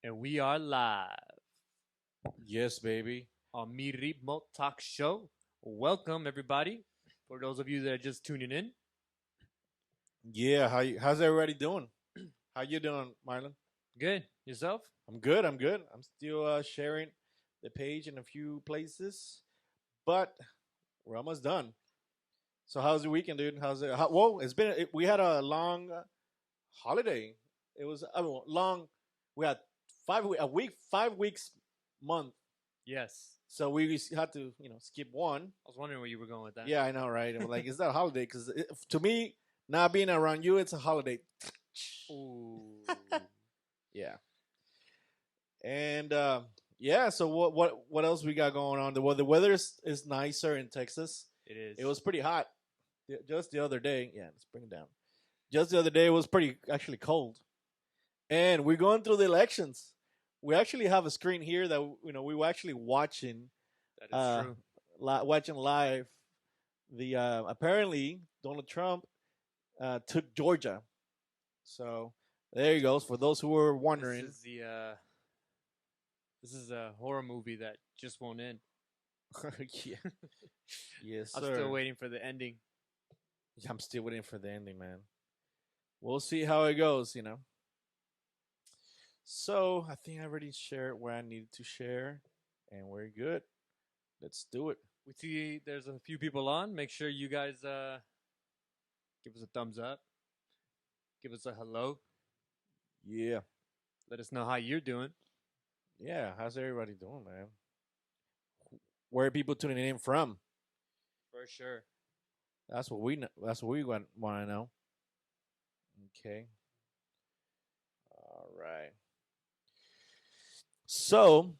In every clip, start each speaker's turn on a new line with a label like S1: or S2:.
S1: And we are live
S2: Yes, baby.
S1: on Mi Ritmo Talk Show. Welcome, everybody. For those of you that are just tuning in,
S2: Yeah, how's everybody doing? How you doing, Marlon?
S1: good. Yourself?
S2: I'm good. I'm good. I'm still sharing the page in a few places, but we're almost done. So how's the weekend, dude? How's it? Whoa, we had a long holiday. It was long. We had a week, 5 weeks, month.
S1: Yes.
S2: So we had to skip one.
S1: I was wondering where you were going with that.
S2: Yeah, I know, right? I'm like, is that a holiday? Because to me, not being around you, it's a holiday.
S1: Ooh.
S2: Yeah. And yeah, so what else we got going on? The weather is nicer in Texas.
S1: It is.
S2: It was pretty hot just the other day. Yeah, let's bring it down. Just the other day, it was pretty actually cold. And we're going through the elections. We actually have a screen here that we were actually watching.
S1: That is true.
S2: Watching live. The apparently Donald Trump took Georgia. So there you go. For those who were wondering,
S1: This is a horror movie that just won't end.
S2: yeah. Yes,
S1: I'm
S2: sir.
S1: still waiting for the ending.
S2: I'm still waiting for the ending, man. We'll see how it goes, So I think I already shared where I needed to share, and we're good. Let's do it.
S1: We see there's a few people on. Make sure you guys give us a thumbs up. Give us a hello.
S2: Yeah.
S1: Let us know how you're doing.
S2: Yeah. How's everybody doing, man? Where are people tuning in from?
S1: For sure.
S2: That's what we want to know. Okay. All right. So,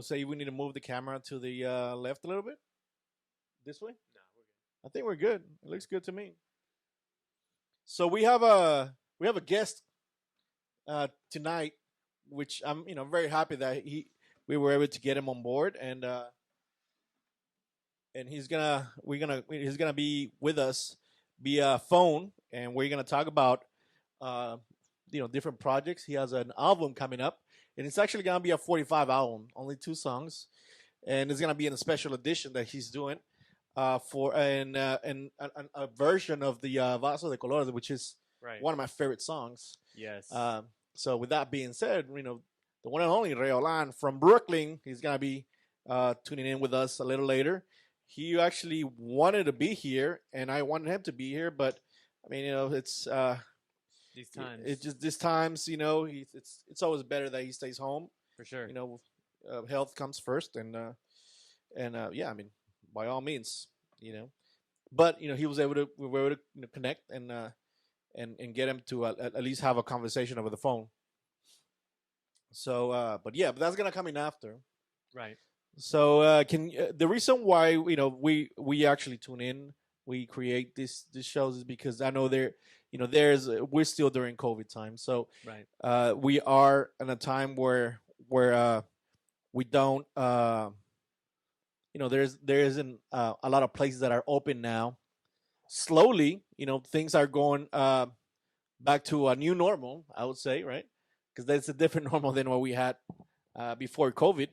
S2: say we need to move the camera to the left a little bit. This way.
S1: No, we're good.
S2: I think we're good. It looks good to me. So we have a guest tonight, which I'm very happy that we were able to get him on board, and he's gonna be with us via phone, and we're gonna talk about different projects. He has an album coming up, and it's actually gonna be a 45 album, only 2 songs, and it's gonna be in a special edition that he's doing for a version of the Vaso de Colores, which is
S1: Right.
S2: one of my favorite songs.
S1: Yes.
S2: So with that being said, the one and only Ray Olan from Brooklyn, he's gonna be tuning in with us a little later. He actually wanted to be here, and I wanted him to be here, but I mean, it's
S1: These times.
S2: it's just this times, it's always better that he stays home.
S1: For sure.
S2: Health comes first, and yeah, I mean, by all means, but he was able to we were able to connect and get him to at least have a conversation over the phone. So, but that's gonna come in after.
S1: Right.
S2: So, can the reason why we actually tune in, we create this shows is because I know we're still during COVID time, so
S1: Right.
S2: we are in a time where we don't there isn't a lot of places that are open now. Slowly, things are going back to a new normal, I would say, right? Because that's a different normal than what we had before COVID.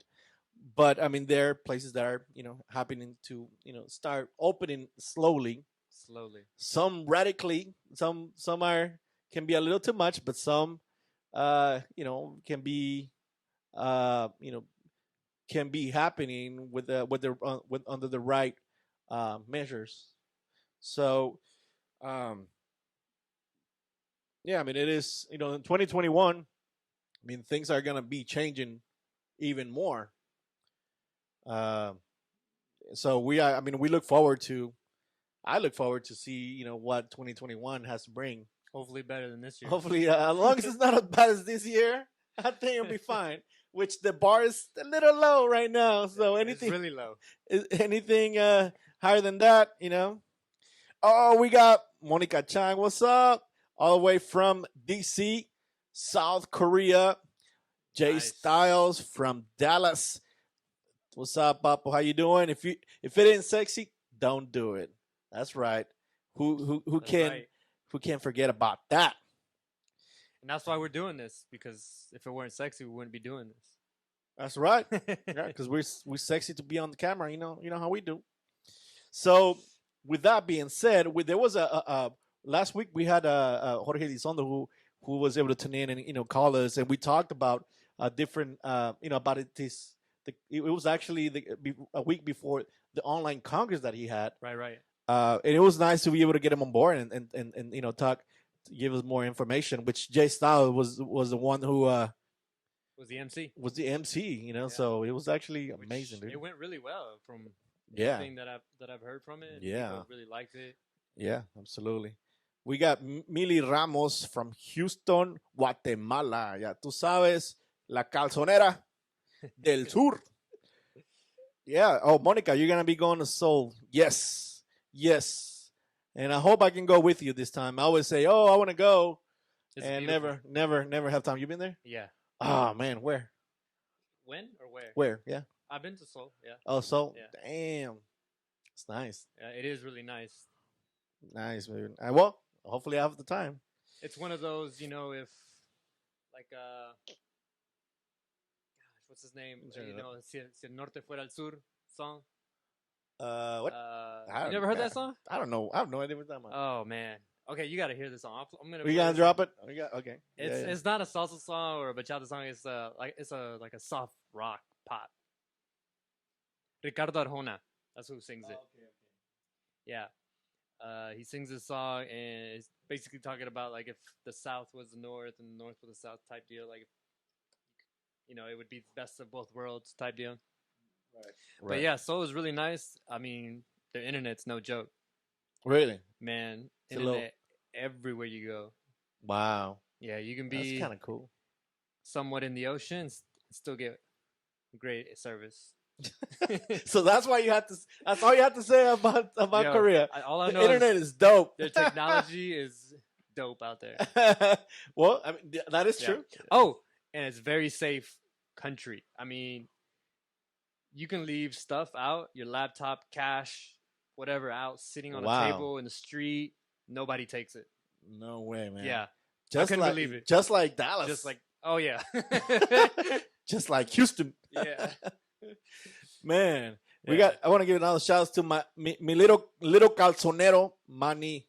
S2: But I mean, there are places that are happening to start opening slowly.
S1: Slowly.
S2: Some radically, some can be a little too much, but some can be can be happening with under the right measures. So, yeah, I mean, it is in 2021. I mean, things are gonna be changing even more. Uh, so I mean, we look forward to. I look forward to see what 2021 has to bring.
S1: Hopefully better than this year.
S2: Hopefully, as long as it's not as bad as this year, I think it'll be fine. Which the bar is a little low right now. So anything
S1: it's really low.
S2: Anything higher than that, Oh, we got Monica Chang. What's up? All the way from DC, South Korea. Jay
S1: Nice.
S2: Styles from Dallas. What's up, Papo? How you doing? If it ain't sexy, don't do it. That's right. Who
S1: That's
S2: can
S1: right.
S2: who can forget about that?
S1: And that's why we're doing this, because if it weren't sexy, we wouldn't be doing
S2: That's right.
S1: this.
S2: Yeah, because we're sexy to be on the camera. You know how we do. So, with that being said, there was a last week we had Jorge Lizondo who was able to tune in and call us, and we talked about different about it was actually a week before the online congress that he had.
S1: Right.
S2: And it was nice to be able to get him on board and talk, give us more information. Which Jay Styles was the one who
S1: Was the MC.
S2: was the MC.
S1: Yeah.
S2: So it was actually amazing, dude.
S1: It went really well from
S2: Yeah.
S1: everything that I've heard from it.
S2: Yeah.
S1: People really liked it.
S2: Yeah, absolutely. We got Mili Ramos from Houston, Guatemala. Ya tú sabes, la calzonera del sur. Yeah. Oh, Monica, you're going to be going to Seoul. Yes. Yes. And I hope I can go with you this time. I always say, oh, I want to go.
S1: It's
S2: and
S1: beautiful.
S2: never have time. You been there?
S1: Yeah.
S2: Oh, man. Where?
S1: When or where?
S2: Where? Yeah.
S1: I've been to Seoul. Yeah.
S2: Oh, Seoul?
S1: Yeah.
S2: Damn. It's nice.
S1: It is really nice.
S2: Nice, man. Well, hopefully I have the time.
S1: It's one of those, if like gosh, what's his name? Si el norte fuera el sur song.
S2: What?
S1: You never heard that song?
S2: I don't know. I have no idea what that about.
S1: Oh man. Okay, you got to hear this song. I'm gonna.
S2: We gonna drop it? Okay.
S1: It's not a salsa song or a bachata song. It's it's a soft rock pop. Ricardo Arjona, that's who sings it.
S2: Okay.
S1: Yeah. He sings this song and it's basically talking about like if the South was the North and the North was the South type deal. Like, it would be the best of both worlds type deal.
S2: Right.
S1: But yeah, Seoul is really nice. I mean, the internet's no joke.
S2: Really?
S1: Man,
S2: It's
S1: internet everywhere you go.
S2: Wow.
S1: Yeah, you can be
S2: That's kind of cool.
S1: somewhat in the ocean and still get great service.
S2: So that's why that's all you have to say about Korea.
S1: All I know
S2: the internet is dope.
S1: Their technology is dope out there.
S2: Well, I mean, that is true.
S1: Oh, and it's very safe country. I mean, you can leave stuff out, your laptop, cash, whatever out, sitting on a table in the street. Nobody takes it.
S2: No way, man.
S1: Yeah.
S2: Just
S1: I couldn't
S2: like,
S1: believe it.
S2: Just like Dallas.
S1: Just like, oh yeah.
S2: Just like Houston.
S1: Yeah.
S2: Man,
S1: Yeah.
S2: I want to give another shout out to mi little calzonero, Manny,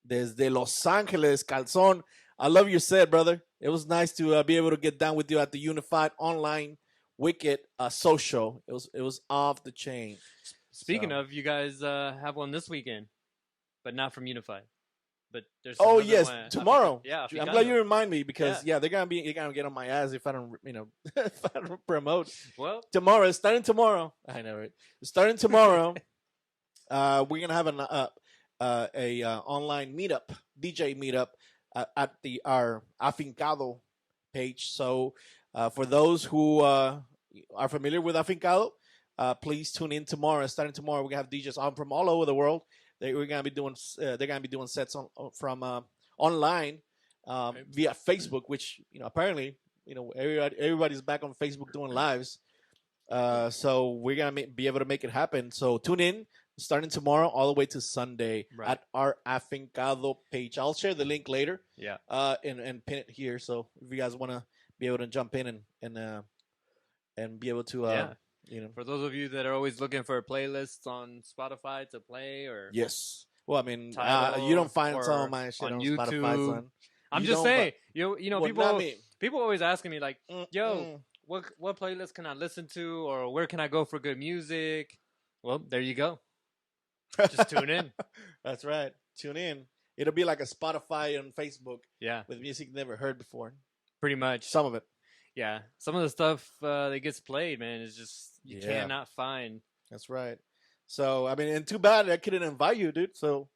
S2: desde Los Angeles, Calzon. I love your set, brother. It was nice to be able to get down with you at the Unified Online Wicked Social. It was off the chain.
S1: Speaking of, you guys have one this weekend, but not from Unified. But there's
S2: yes,
S1: one.
S2: tomorrow.
S1: Yeah,
S2: I'm glad you remind me because they're gonna get on my ass if I don't if I don't promote.
S1: Well,
S2: tomorrow, starting tomorrow. I know it. Starting tomorrow, we're gonna have a online meetup, DJ meetup at our Afincado page. So for those who are familiar with Afincado, please tune in tomorrow. Starting tomorrow, we're gonna have DJs on from all over the world. They're gonna be doing sets from online via Facebook, which apparently everybody's back on Facebook doing lives. So we're gonna be able to make it happen. So tune in starting tomorrow all the way to Sunday at our Afincado page. I'll share the link later.
S1: Yeah.
S2: And pin it here. So if you guys want to be able to jump in and be able to
S1: for those of you that are always looking for playlists on Spotify to play, or
S2: yes, well, I mean,
S1: Tidal
S2: you don't find
S1: or
S2: some of my shit on
S1: YouTube.
S2: Spotify, son.
S1: I'm
S2: You
S1: just
S2: don't,
S1: saying,
S2: well,
S1: people always asking me like, yo, what playlist can I listen to, or where can I go for good music? Well, there you go. Just tune in.
S2: That's right. Tune in. It'll be like a Spotify on Facebook.
S1: Yeah.
S2: With music never heard before.
S1: Pretty much.
S2: Some of it.
S1: Yeah. Some of the stuff that gets played, man, is just you cannot find.
S2: That's right. So, I mean, and too bad I couldn't invite you, dude. So,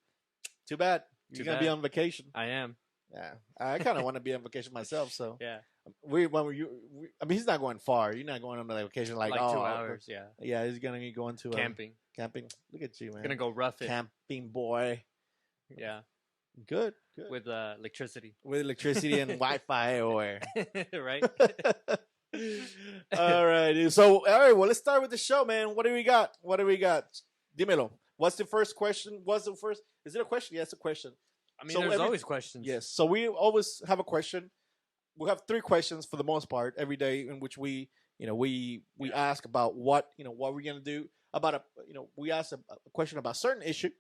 S2: too bad. You're going to be on vacation.
S1: I am.
S2: Yeah. I kind of want to be on vacation myself, so.
S1: Yeah.
S2: I mean, he's not going far. You're not going on a vacation like 2
S1: hours, yeah.
S2: Yeah, he's going to be going to
S1: camping.
S2: Camping. Look at you, man.
S1: Gonna go rough it.
S2: Camping boy.
S1: Yeah.
S2: Good.
S1: With electricity.
S2: With electricity and Wi-Fi or
S1: right.
S2: All right. So, all right. Well, let's start with the show, man. What do we got? Dímelo. What's the first question? Is it a question? Yeah, it's a question.
S1: I mean, there's always questions.
S2: Yes. So we always have a question. We have 3 questions for the most part every day, in which we ask about what we're gonna do about we ask a question about a certain issue,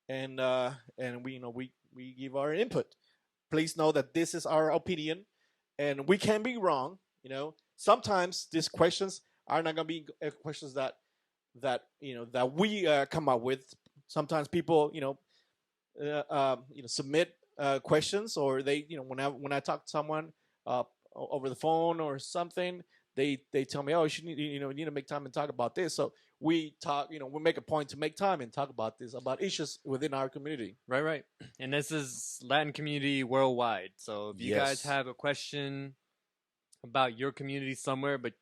S2: and we give our input. Please know that this is our opinion, and we can be wrong. Sometimes these questions are not gonna be questions that we come up with. Sometimes people submit questions, or they when I talk to someone over the phone or something, they tell me, oh, you need to make time and talk about this. So we talk, we make a point to make time and talk about issues within our community.
S1: Right. And this is Latin community worldwide. So if you guys have a question about your community somewhere, but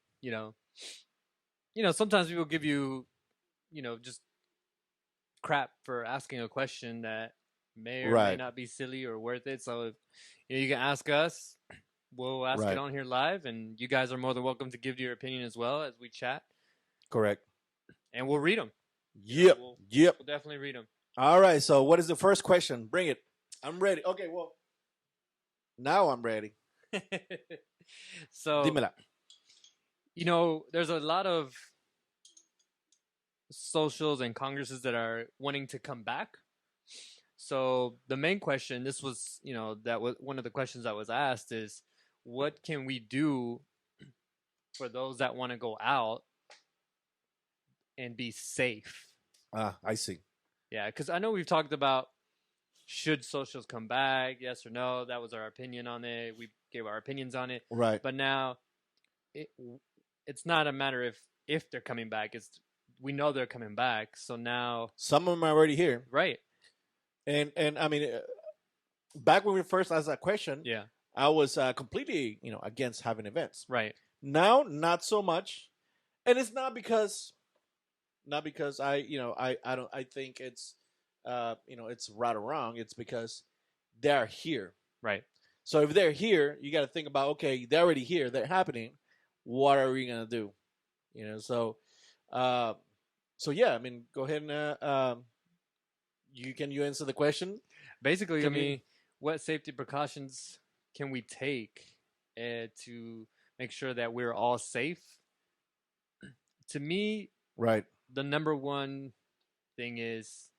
S1: sometimes people give you just crap for asking a question that may or may not be silly or worth it. So if you can ask us, we'll ask it on here live, and you guys are more than welcome to give your opinion as well as we chat.
S2: Correct.
S1: And we'll read them.
S2: Yep.
S1: We'll definitely read them.
S2: All right. So what is the first question? Bring it. I'm ready. Okay. Well, now I'm ready.
S1: So,
S2: dímela.
S1: There's a lot of socials and congresses that are wanting to come back. So the main question, this was, that was one of the questions that was asked, is what can we do for those that want to go out and be safe?
S2: I see.
S1: Yeah, because I know we've talked about should socials come back, yes or no. That was our opinion on it. We gave our opinions on it.
S2: Right.
S1: But now it's not a matter if they're coming back. We know they're coming back. So now
S2: some of them are already here.
S1: Right.
S2: And I mean, back when we first asked that question, I was completely against having events.
S1: Right.
S2: Now, not so much, and it's not because I think it's it's right or wrong. It's because they're here.
S1: Right.
S2: So if they're here, you got to think about, okay, they're already here, they're happening. What are we gonna do? So yeah. I mean, go ahead and you answer the question.
S1: Basically, what safety precautions can we take to make sure that we're all safe? To me,
S2: right,
S1: the number one thing is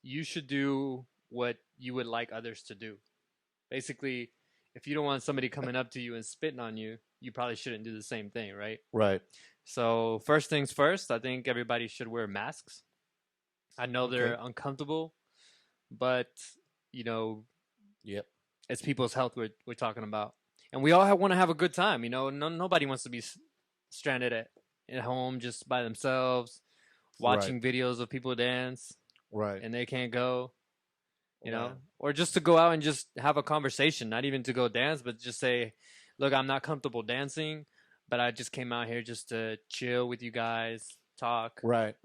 S1: you should do what you would like others to do. Basically, if you don't want somebody coming up to you and spitting on you, you probably shouldn't do the same thing, right?
S2: Right.
S1: So first things first, I think everybody should wear masks. I know they're uncomfortable, but it's people's health we're talking about, and we all want to have a good time. Nobody wants to be stranded at home just by themselves, watching videos of people dance,
S2: right?
S1: And they can't go, or just to go out and just have a conversation, not even to go dance, but just say, look, I'm not comfortable dancing, but I just came out here just to chill with you guys, talk.
S2: Right.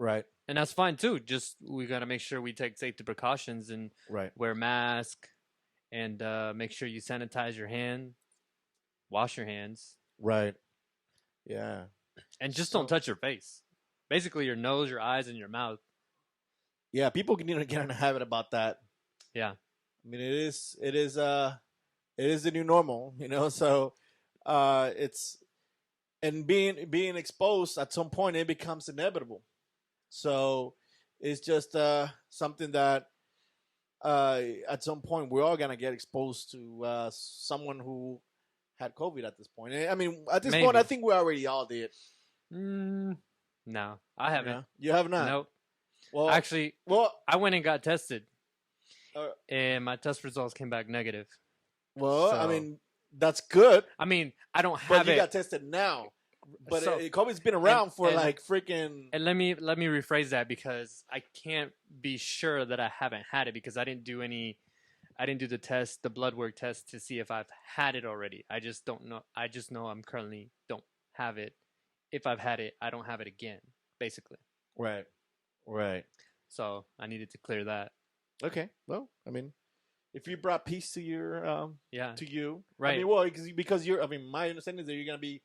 S1: And that's fine too. Just we got to make sure we take safety precautions and wear mask and make sure you sanitize your hand, wash your hands.
S2: Right. Yeah.
S1: And just don't touch your face. Basically, your nose, your eyes, and your mouth.
S2: Yeah, people need to get in a habit about that.
S1: Yeah.
S2: I mean, it is the new normal, So it's and being exposed at some point, it becomes inevitable. So it's just something that at some point we're all gonna get exposed to someone who had COVID at this point. I mean, at this point, I think we already all did.
S1: No, I haven't.
S2: Yeah. You have not?
S1: Nope.
S2: Well,
S1: actually, I went and got tested, and my test results came back negative.
S2: Well, I mean, that's good.
S1: I mean, I don't have
S2: but you got tested now. But COVID's been around for like freaking.
S1: And let me rephrase that, because I can't be sure that I haven't had it, because I didn't do the test, the blood work test, to see if I've had it already. I just don't know. I just know I'm currently don't have it. If I've had it, I don't have it again, basically.
S2: Right.
S1: So I needed to clear that.
S2: Okay. Well, I mean, if you brought peace to your to you,
S1: right?
S2: I mean, well, because you're. I mean, my understanding is that you're gonna be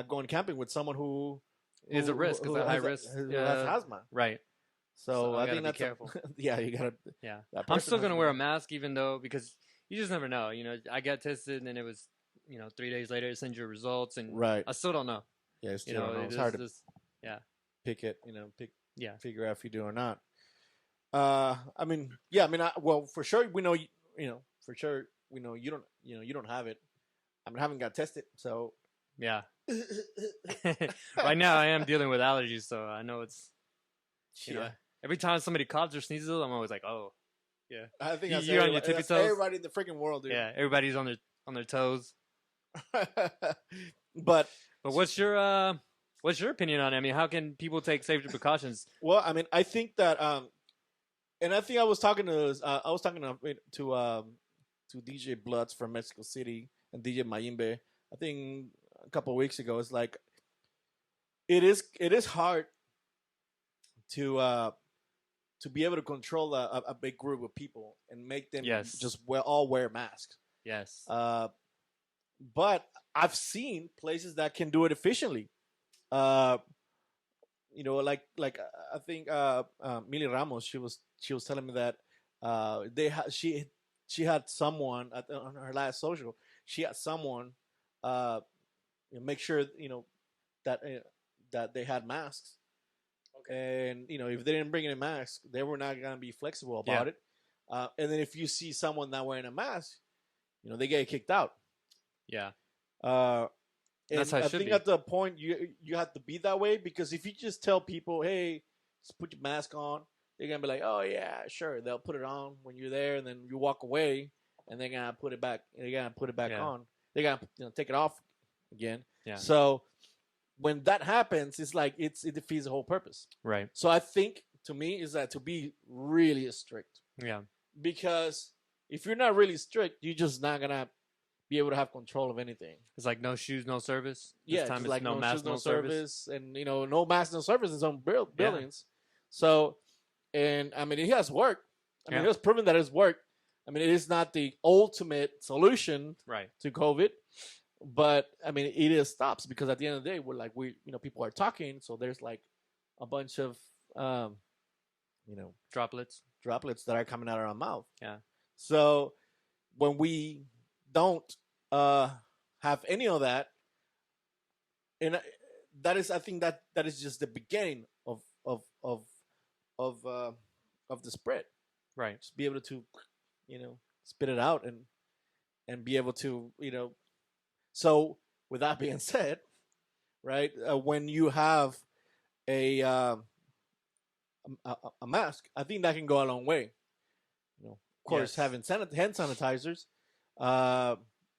S2: going camping with someone who
S1: is a risk,
S2: who
S1: is a high risk,
S2: who has asthma,
S1: right?
S2: So I
S1: gotta
S2: think
S1: be
S2: that's
S1: careful.
S2: Yeah, you gotta.
S1: Yeah,
S2: That
S1: I'm
S2: person
S1: still
S2: has to
S1: gonna
S2: be
S1: wear a
S2: careful.
S1: mask, even though because you just never know. I got tested, and then it was 3 days later it sends your results, and
S2: Right.
S1: I still don't know.
S2: Yeah, I still don't know.
S1: It
S2: It's
S1: is
S2: hard to
S1: just yeah,
S2: pick it.
S1: yeah,
S2: Figure out if you do or not. I mean, yeah, I mean, well, for sure we know. For sure we know you don't. You don't have it. I mean, I haven't got tested, so.
S1: yeah. Right now I am dealing with allergies, so I know it's
S2: Yeah.
S1: every time somebody coughs or sneezes, I'm always like, oh, yeah.
S2: I think
S1: You're on your tippy
S2: that's
S1: toes.
S2: everybody in the freaking world, dude.
S1: Yeah, everybody's on their toes.
S2: But
S1: what's your opinion on it? I mean, how can people take safety precautions?
S2: well, I mean, I think that and I think I was talking to DJ Bloods from Mexico City and DJ Mayimbe. I think a couple of weeks ago. It's like it is hard to be able to control a big group of people and make them just all wear masks.
S1: Yes.
S2: But I've seen places that can do it efficiently. Like I think Mili Ramos, she was telling me that she had someone on her last social. She had someone make sure that they had masks. Okay. And if they didn't bring any masks, they were not gonna be flexible about it. And then if you see someone not wearing a mask, they get kicked out.
S1: Yeah.
S2: And
S1: that's how it
S2: I
S1: should
S2: think
S1: be.
S2: at the point you have to be that way, because if you just tell people, hey, just put your mask on, they're gonna be like, oh yeah, sure. They'll put it on when you're there, and then you walk away, and they're gonna put it back. They're gonna put it back on. They're gonna take it off again.
S1: Yeah.
S2: So when that happens, it's like it defeats the whole purpose.
S1: Right.
S2: So I think, to me, is that to be really strict.
S1: Yeah.
S2: Because if you're not really strict, you're just not gonna be able to have control of anything.
S1: It's like no shoes, no service.
S2: This time it's like no mask, no service, and no mask, no service in some buildings. So, and I mean, it has worked. I mean, it was proven that it's worked. I mean, it is not the ultimate solution to COVID, but I mean, it is stops, because at the end of the day, people are talking, so there's like a bunch of droplets that are coming out of our mouth.
S1: Yeah.
S2: So when we don't have any of that, and I think that is just the beginning of the spread.
S1: Right.
S2: Just be able to spit it out and be able to So with that being said, right, when you have a mask, I think that can go a long way. Of course, having hand sanitizers.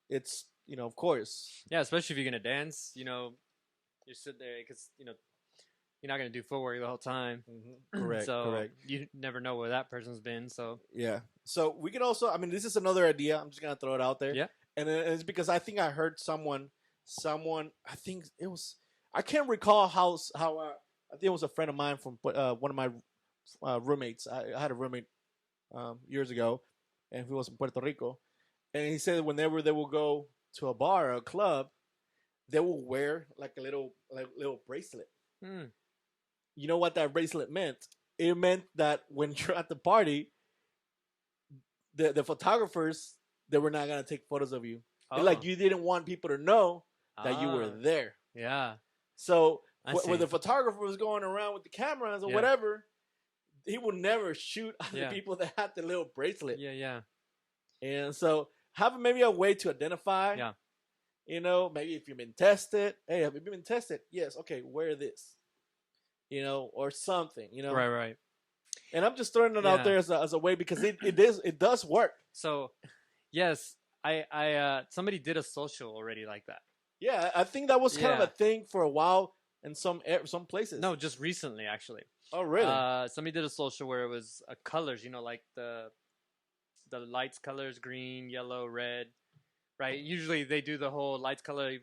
S2: It's of course.
S1: Yeah, especially if you're gonna dance. You sit there because you're not gonna do footwork the whole time.
S2: Mm-hmm. Correct.
S1: So
S2: correct.
S1: You never know where that person's been. So
S2: yeah. So we can also. I mean, this is another idea. I'm just gonna throw it out there.
S1: Yeah.
S2: And it's because I think I heard someone. I think it was. I can't recall how. I think it was a friend of mine from one of my roommates. I had a roommate years ago, and he was from Puerto Rico. And he said whenever they will go to a bar or a club, they will wear like a little bracelet.
S1: Hmm.
S2: You know what that bracelet meant? It meant that when you're at the party, the photographers, they were not gonna take photos of you. Oh. Like you didn't want people to know that you were there.
S1: Yeah.
S2: So when the photographer was going around with the cameras or whatever, he would never shoot the people that had the little bracelet.
S1: Yeah, yeah.
S2: And so have maybe a way to identify.
S1: Yeah.
S2: Maybe if you've been tested. Hey, have you been tested? Yes. Okay, wear this. Or something.
S1: Right.
S2: And I'm just throwing it out there as a way, because it does work.
S1: So, yes, I somebody did a social already like that.
S2: Yeah, I think that was kind of a thing for a while in some places.
S1: No, just recently actually.
S2: Oh, really?
S1: Somebody did a social where it was colors, like the lights colors, green, yellow, red, right? Usually they do the whole lights color,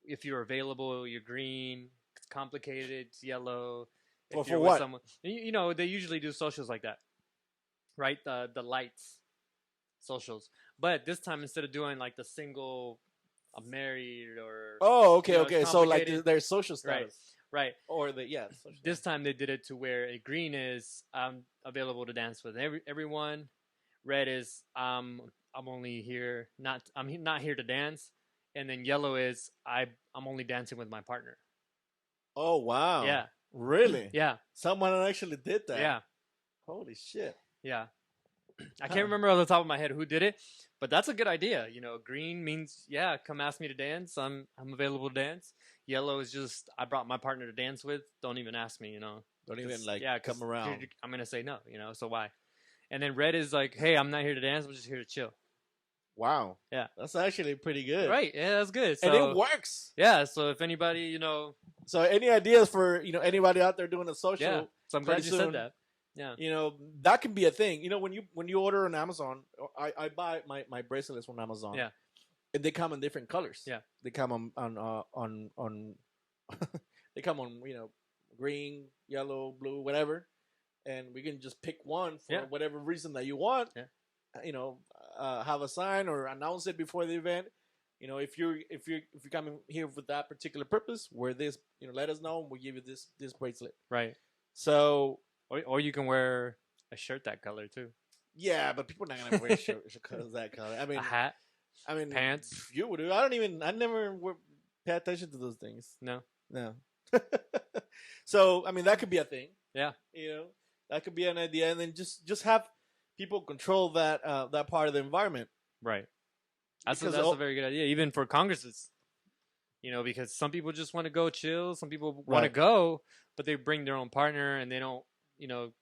S1: if you're available, you're green. It's complicated, it's yellow.
S2: Well, for what?
S1: Someone, they usually do socials like that, right? The lights socials. But this time, instead of doing like the single, I'm married or...
S2: Oh, okay. So like their social status.
S1: Right.
S2: Or
S1: this time they did it to where a green is available to dance with everyone. Red is I'm only here I'm not here to dance, and then yellow is I'm only dancing with my partner.
S2: Oh wow!
S1: Yeah.
S2: Really?
S1: Yeah.
S2: Someone actually did that.
S1: Yeah.
S2: Holy shit!
S1: Yeah. I can't remember off the top of my head who did it, but that's a good idea. Green means come ask me to dance. I'm available to dance. Yellow is just I brought my partner to dance with. Don't even ask me.
S2: Don't even come around.
S1: I'm gonna say no. So why? And then red is like, hey, I'm not here to dance. I'm just here to chill.
S2: Wow.
S1: Yeah.
S2: That's actually pretty good.
S1: Right. Yeah, that's good. So,
S2: and it works.
S1: Yeah. So if anybody,
S2: So any ideas for anybody out there doing a social?
S1: Yeah. So I'm glad you said that. Yeah.
S2: That can be a thing. When you order on Amazon, I buy my bracelets from Amazon.
S1: Yeah.
S2: And they come in different colors.
S1: Yeah.
S2: They come on they come on green, yellow, blue, whatever, and we can just pick one for whatever reason that you want.
S1: Yeah.
S2: Have a sign or announce it before the event. If you're coming here with that particular purpose, wear this. Let us know, and we'll give you this bracelet.
S1: Right.
S2: So.
S1: Or you can wear a shirt that color too.
S2: Yeah, but people are not gonna wear a shirt that color. I mean,
S1: a hat.
S2: I mean,
S1: pants.
S2: You would. I never pay attention to those things.
S1: No.
S2: So I mean, that could be a thing.
S1: Yeah.
S2: That could be an idea, and then just have people control that part of the environment.
S1: Right. That's a very good idea, even for congresses. Because some people just want to go chill. Some people want to go, but they bring their own partner, and they don't.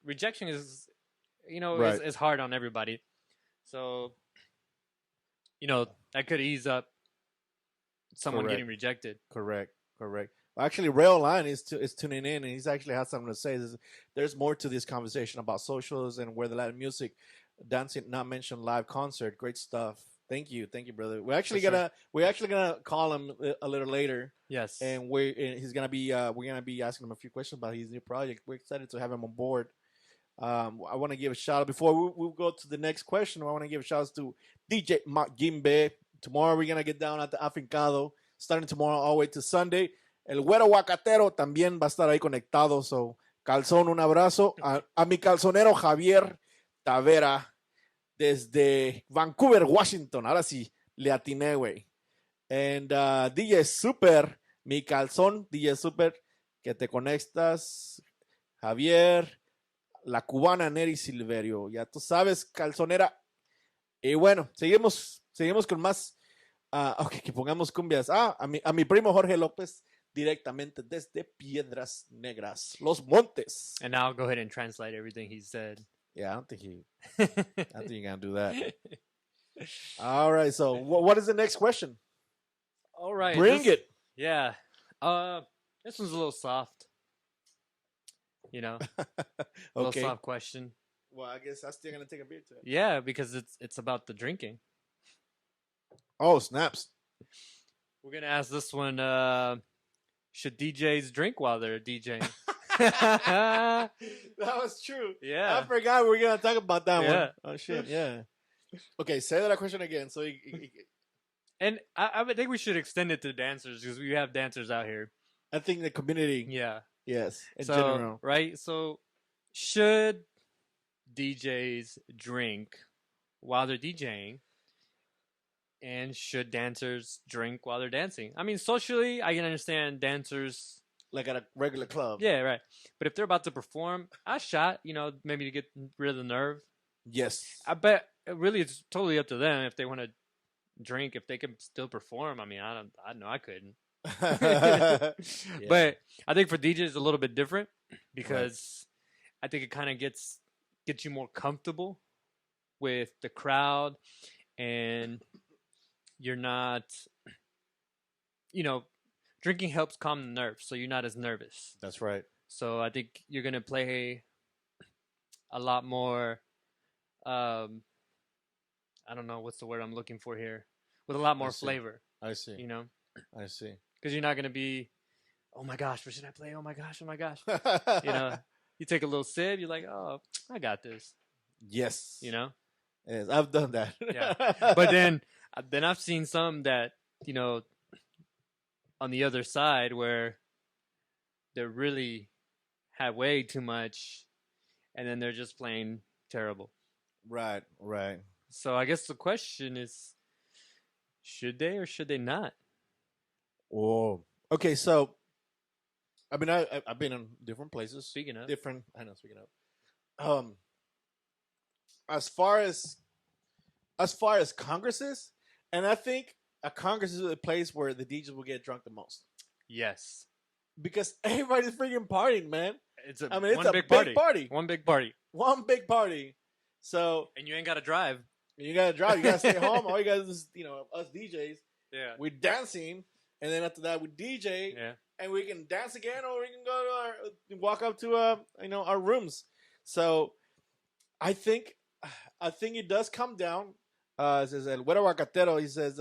S1: Rejection is, is hard on everybody. So, that could ease up someone getting rejected.
S2: Correct. Well, actually, Ray Olan is tuning in, and he's actually has something to say. There's more to this conversation about socials and where the Latin music, dancing, not mentioned, live concert. Great stuff. Thank you, brother. We're actually gonna call him a little later.
S1: Yes,
S2: and he's gonna be we're gonna be asking him a few questions about his new project. We're excited to have him on board. I want to give a shout out before we go to the next question. I want to give a shout out to DJ Gimbe. Tomorrow we're gonna get down at the Afincado, starting tomorrow all the way to Sunday. El Güero Huacatero también va a estar ahí conectado. So, Calzón, un abrazo a mi calzonero Javier Tavera. Desde Vancouver, Washington. Ahora sí, le atiné, güey. And DJ Super, mi calzón, DJ Super, que te conectas. Javier, la cubana Neri Silverio. Ya tú sabes, calzonera. Y bueno, seguimos con más. Ok, que pongamos cumbias. A mi primo Jorge López, directamente desde Piedras Negras, Los Montes.
S1: And now I'll go ahead and translate everything he said.
S2: Yeah, I don't think you're gonna do that. All right. So, what is the next question?
S1: All right,
S2: bring it.
S1: Yeah. This one's a little soft. A little soft question.
S2: Well, I guess I'm still gonna take a beer today.
S1: Yeah, because it's about the drinking.
S2: Oh, snaps!
S1: We're gonna ask this one. Should DJs drink while they're DJing?
S2: That was true.
S1: Yeah,
S2: I forgot we were gonna talk about that one. Oh shit! Yeah. Okay, say that question again. So,
S1: and I would think we should extend it to dancers because we have dancers out here.
S2: I think the community.
S1: Yeah.
S2: Yes. In general,
S1: right? So, should DJs drink while they're DJing? And should dancers drink while they're dancing? I mean, socially, I can understand dancers.
S2: Like at a regular club.
S1: Yeah, right. But if they're about to perform, a shot, maybe to get rid of the nerve.
S2: Yes.
S1: I bet really it's totally up to them if they want to drink, if they can still perform. I mean, I know I couldn't. Yeah. But I think for DJs it's a little bit different because I think it kind of gets you more comfortable with the crowd, and you're not, drinking helps calm the nerves, so you're not as nervous.
S2: That's right.
S1: So I think you're going to play a lot more, I don't know what's the word I'm looking for here, with a lot more flavor.
S2: I see. I see.
S1: Because you're not going to be, oh my gosh, what should I play? Oh my gosh, oh my gosh. You take a little sip, you're like, oh, I got this.
S2: Yes.
S1: Yes,
S2: I've done that.
S1: Yeah. But then I've seen some that, on the other side where they really had way too much, and then they're just playing terrible.
S2: Right, right.
S1: So I guess the question is, should they or should they not?
S2: Oh, okay. So, I mean, I've been in different places.
S1: Speaking of,
S2: different. I know. Speaking of, as far as congresses, and I think a congress is a place where the DJs will get drunk the most
S1: yes,
S2: because everybody's freaking partying, man.
S1: it's a
S2: I mean, it's
S1: one
S2: a
S1: big
S2: big
S1: party. One big party,
S2: one big party. So,
S1: and you ain't got to drive.
S2: you gotta drive. You gotta stay home. All you guys is, us DJs.
S1: Yeah,
S2: We're dancing, and then after that we DJ,
S1: yeah,
S2: and we can dance again, or we can go to walk up to our rooms. So I think it does come down. Says el güero aguacatero. He says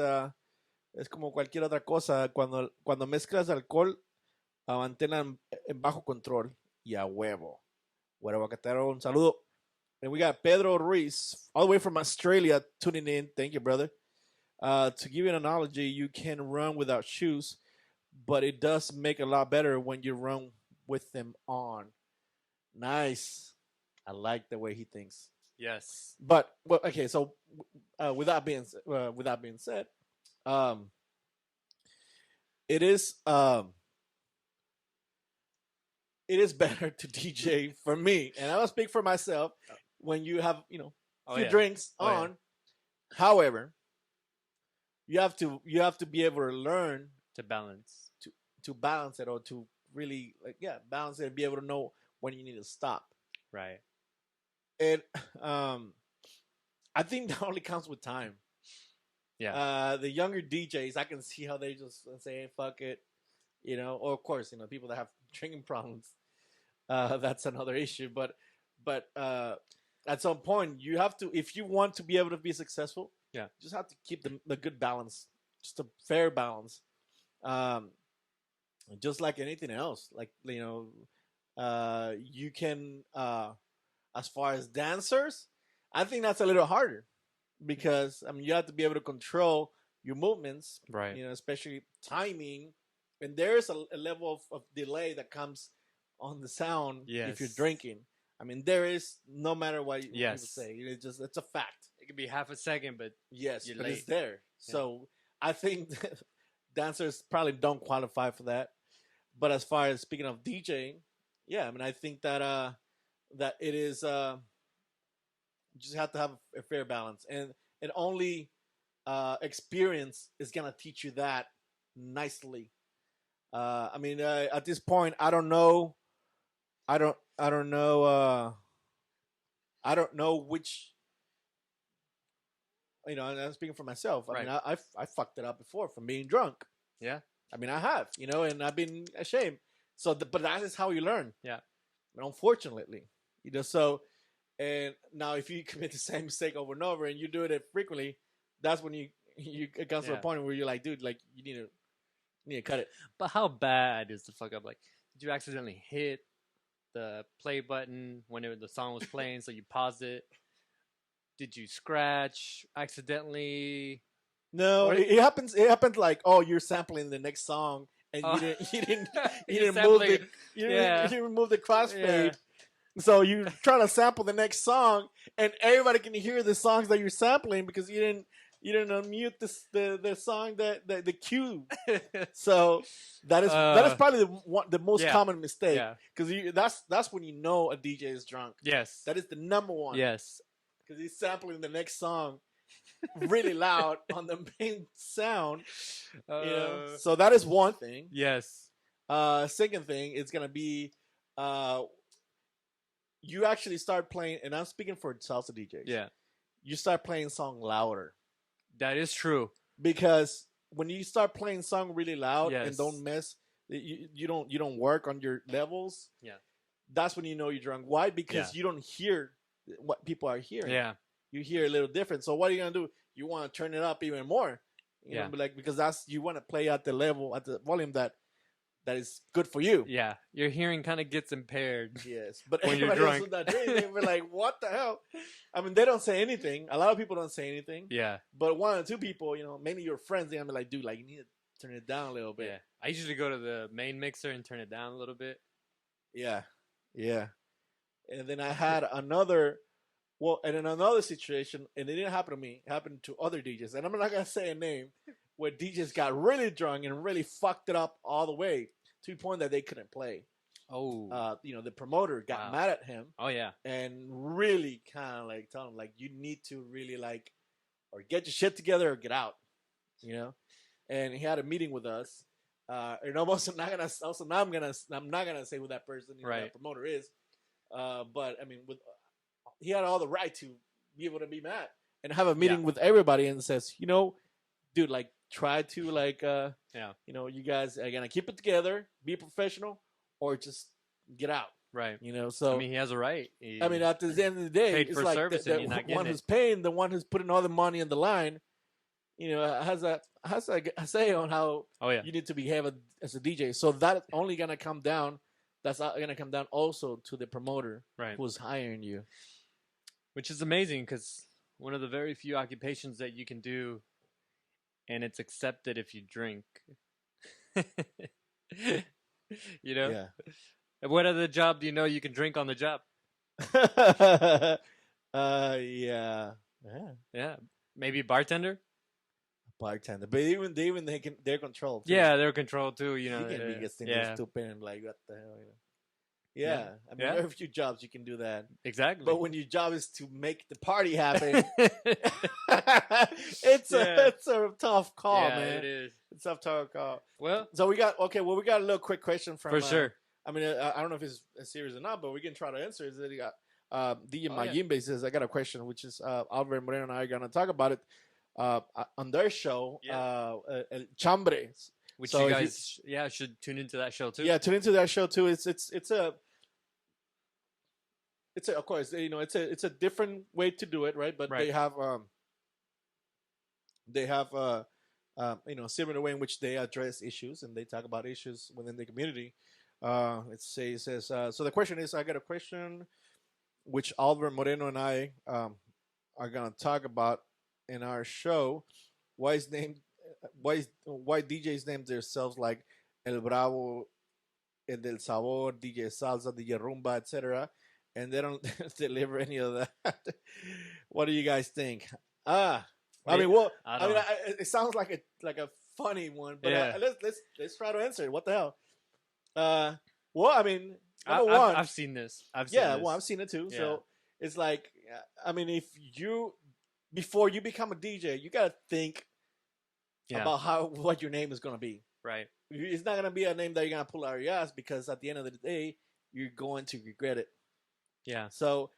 S2: es como cualquier otra cosa cuando mezclas alcohol, manténla en bajo control y a huevo. Güero aguacatero, un saludo. And we got Pedro Ruiz, all the way from Australia, tuning in. Thank you, brother. To give you an analogy, you can run without shoes, but it does make a lot better when you run with them on. Nice. I like the way he thinks.
S1: yes,
S2: But okay. So, with that being said, it is better to DJ for me, and I will speak for myself. When you have a few drinks on, however, you have to be able to learn
S1: to balance
S2: balance it, or to really balance it and be able to know when you need to stop.
S1: right.
S2: And I think that only comes with time.
S1: Yeah.
S2: The younger DJs, I can see how they just say, hey, fuck it, or of course, people that have drinking problems, that's another issue. But at some point, you have to, if you want to be able to be successful, you just have to keep the good balance, just a fair balance. Just like anything else, like, you can, as far as dancers, I think that's a little harder because, I mean, you have to be able to control your movements,
S1: right?
S2: Especially timing, and there's a level of delay that comes on the sound if you're drinking. I mean, there is, no matter what people say, it's a fact.
S1: It could be half a second, but
S2: yes, but
S1: late.
S2: it's there. Yeah. So I think dancers probably don't qualify for that. But as far as speaking of DJing, I mean, I think that that it is, you just have to have a fair balance, and only experience is gonna teach you that nicely. I mean, at this point, I don't know. I don't know. I don't know which. And I'm speaking for myself. I mean, I fucked it up before from being drunk.
S1: Yeah.
S2: I mean, I have. And I've been ashamed. So, but that is how you learn.
S1: Yeah.
S2: And unfortunately, so, and now if you commit the same mistake over and over, and you do it frequently, that's when it comes to a point where you're like, dude, like you need to cut it.
S1: But how bad is the fuck up? Like, did you accidentally hit the play button when the song was playing, so you paused it? Did you scratch accidentally?
S2: No, it happens. It happens like, oh, you're sampling the next song, and you didn't remove the crossfade. Yeah. So you try to sample the next song, and everybody can hear the songs that you're sampling because you didn't unmute the song the cue. So that is probably the most common mistake, because that's when that's when a DJ is drunk.
S1: Yes,
S2: that is the number one.
S1: Yes,
S2: because he's sampling the next song really loud on the main sound. So that is one thing.
S1: Yes.
S2: Second thing, it's gonna be you actually start playing, and I'm speaking for salsa DJs.
S1: Yeah.
S2: You start playing song louder.
S1: That is true.
S2: Because when you start playing song really loud and don't mess, you don't work on your levels.
S1: Yeah.
S2: That's when you know you're drunk. Why? Because you don't hear what people are hearing.
S1: Yeah.
S2: You hear a little different. So what are you gonna do? You want to turn it up even more. You know, because you want to play at the level, at the volume that is good for you.
S1: Yeah, your hearing kind of gets impaired.
S2: Yes, but
S1: when you're drunk,
S2: they were like, "What the hell?" I mean, they don't say anything. A lot of people don't say anything.
S1: Yeah,
S2: but one or two people, maybe your friends, they're gonna be like, "Dude, like you need to turn it down a little bit."
S1: Yeah, I usually go to the main mixer and turn it down a little bit.
S2: Yeah, yeah. And then I had another. Well, and in another situation, and it didn't happen to me. It happened to other DJs, and I'm not gonna say a name, where DJs got really drunk and really fucked it up all the way to the point that they couldn't play.
S1: Oh,
S2: The promoter got
S1: wow.
S2: mad at him
S1: Oh yeah.
S2: and really kind of like tell him like you need to really like or get your shit together or get out, you know. And he had a meeting with us, and almost I'm not gonna say who that person,
S1: Right.
S2: that promoter is, but I mean, he had all the right to be able to be mad and have a meeting with everybody and says, dude, like try to like, you guys are gonna keep it together, be professional, or just get out.
S1: Right.
S2: So
S1: I mean, he has a right.
S2: I mean, at the end of the day,
S1: paid
S2: it's
S1: for
S2: like
S1: service and you're
S2: the
S1: not getting
S2: one
S1: it.
S2: who's paying, the one who's putting all the money in the line, has a say on how you need to behave as a DJ. So that's only gonna come down. That's gonna come down also to the promoter who's hiring you,
S1: which is amazing because one of the very few occupations that you can do, and it's accepted if you drink. Yeah. What other job do you know you can drink on the job?
S2: Yeah.
S1: Maybe bartender.
S2: But they're controlled too.
S1: Yeah, they're controlled too.
S2: You can be stupid and like what the hell. Yeah. I mean, there are a few jobs you can do that.
S1: Exactly.
S2: But when your job is to make the party happen, it's a tough call, man.
S1: It is.
S2: It's a tough call.
S1: Well,
S2: so we got a little quick question from
S1: for sure.
S2: I mean, I don't know if it's serious or not, but we can try to answer. Is that you got DJ Mayimbe says, I got a question, which is Albert Moreno and I are gonna talk about it on their show, El Chambre.
S1: Which you guys should tune into that show too.
S2: Yeah, tune into that show too. It's of course, it's a different way to do it, right? But they have similar way in which they address issues and they talk about issues within the community. It says so the question is, I got a question which Albert Moreno and I are gonna talk about in our show. Why DJs name themselves like El Bravo, El del Sabor, DJ Salsa, DJ Rumba, etc., and they don't deliver any of that? What do you guys think? I mean, it sounds like a funny one, but let's try to answer it. What the hell? Well, I mean,
S1: I've seen this.
S2: I've seen it too. Yeah. So it's like, I mean, before you become a DJ, you gotta think about what your name is gonna be.
S1: Right.
S2: It's not gonna be a name that you're gonna pull out of your ass, because at the end of the day, you're going to regret it.
S1: Yeah.
S2: So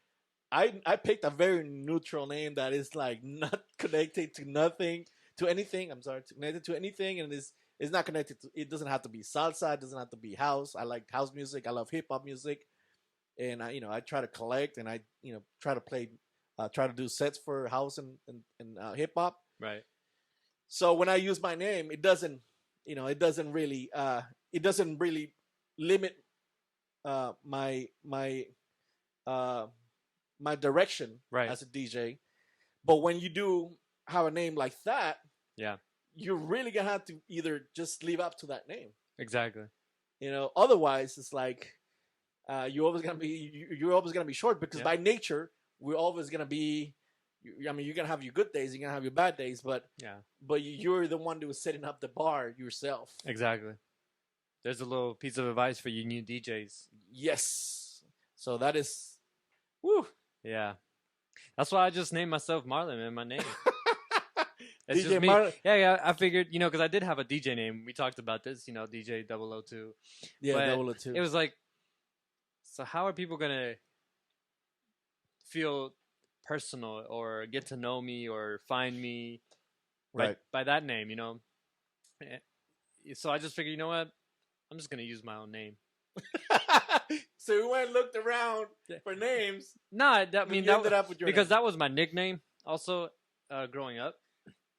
S2: I picked a very neutral name that is like not connected to nothing, to anything. I'm sorry, connected to anything, and it's not connected to. It doesn't have to be salsa. It doesn't have to be house. I like house music. I love hip hop music, and I try to collect, and I try to play, try to do sets for house and hip hop.
S1: Right.
S2: So when I use my name, it doesn't really limit my direction as a DJ. But when you do have a name like that, you're really gonna have to either just live up to that name.
S1: Exactly.
S2: Otherwise it's like you're always gonna be short, because by nature we're always gonna be. I mean, you're gonna have your good days, you're gonna have your bad days, but you're the one who is setting up the bar yourself.
S1: Exactly. There's a little piece of advice for you new DJs.
S2: Yes. So that is, woo.
S1: Yeah. That's why I just named myself Marlon, man. My name. It's
S2: DJ
S1: just me.
S2: Marlon.
S1: Yeah. I figured, because I did have a DJ name. We talked about this, DJ 002.
S2: Yeah, 002.
S1: It was like, so how are people gonna feel personal or get to know me or find me by that name, So I just figured, you know what? I'm just gonna use my own name.
S2: So we went and looked around for names.
S1: Nah, that was my nickname also growing up.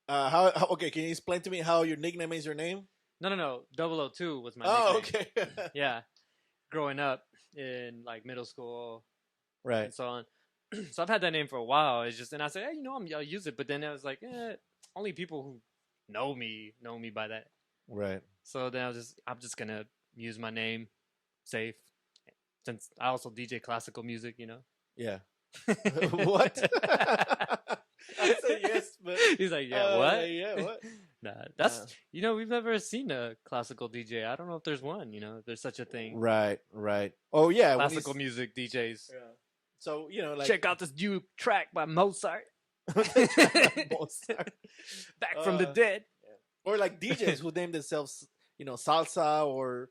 S2: Okay, can you explain to me how your nickname is your name?
S1: No. 002 was my
S2: nickname.
S1: Oh,
S2: okay.
S1: Yeah. Growing up in like middle school.
S2: Right.
S1: And so on. So I've had that name for a while. It's just, and I said, hey, I'll use it. But then I was like, only people who know me by that.
S2: Right.
S1: So then I'm just gonna use my name, safe, since I also DJ classical music,
S2: Yeah. What? I said yes, but
S1: he's like, yeah, what?
S2: Yeah, what?
S1: Nah, that's we've never seen a classical DJ. I don't know if there's one. If there's such a thing.
S2: Right. Oh yeah,
S1: classical music DJs.
S2: Yeah. So like
S1: check out this new track by Mozart.
S2: Mozart.
S1: Back from the dead.
S2: Yeah. Or like DJs who name themselves, salsa or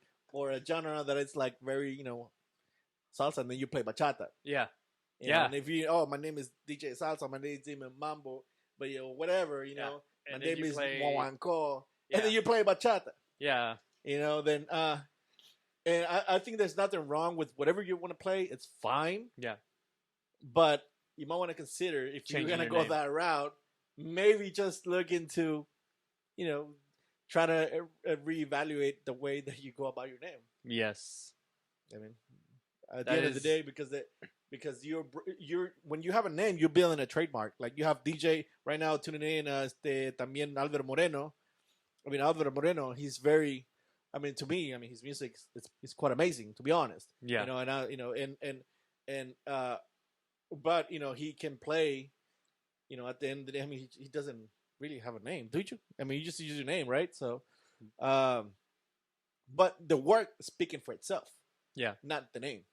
S2: a genre that it's like very, salsa, and then you play bachata.
S1: Yeah.
S2: And if my name is DJ Salsa, my name is Demon Mambo, but whatever, my name is Moanco, and then you play bachata.
S1: Yeah.
S2: Then and I think there's nothing wrong with whatever you want to play. It's fine.
S1: Yeah.
S2: But you might want to consider, if you're gonna go that route, maybe just look into, try to reevaluate the way that you go about your name.
S1: Yes.
S2: I mean, at the end of the day, because you're when you have a name, you're building a trademark. Like you have DJ right now tuning in, también Alvaro Moreno. I mean, Alvaro Moreno, he's very, to me, his music is quite amazing, to be honest.
S1: Yeah.
S2: But he can play. At the end of the day, he doesn't really have a name, do you? You just use your name, right? So, but the work is speaking for itself.
S1: Yeah.
S2: Not the name.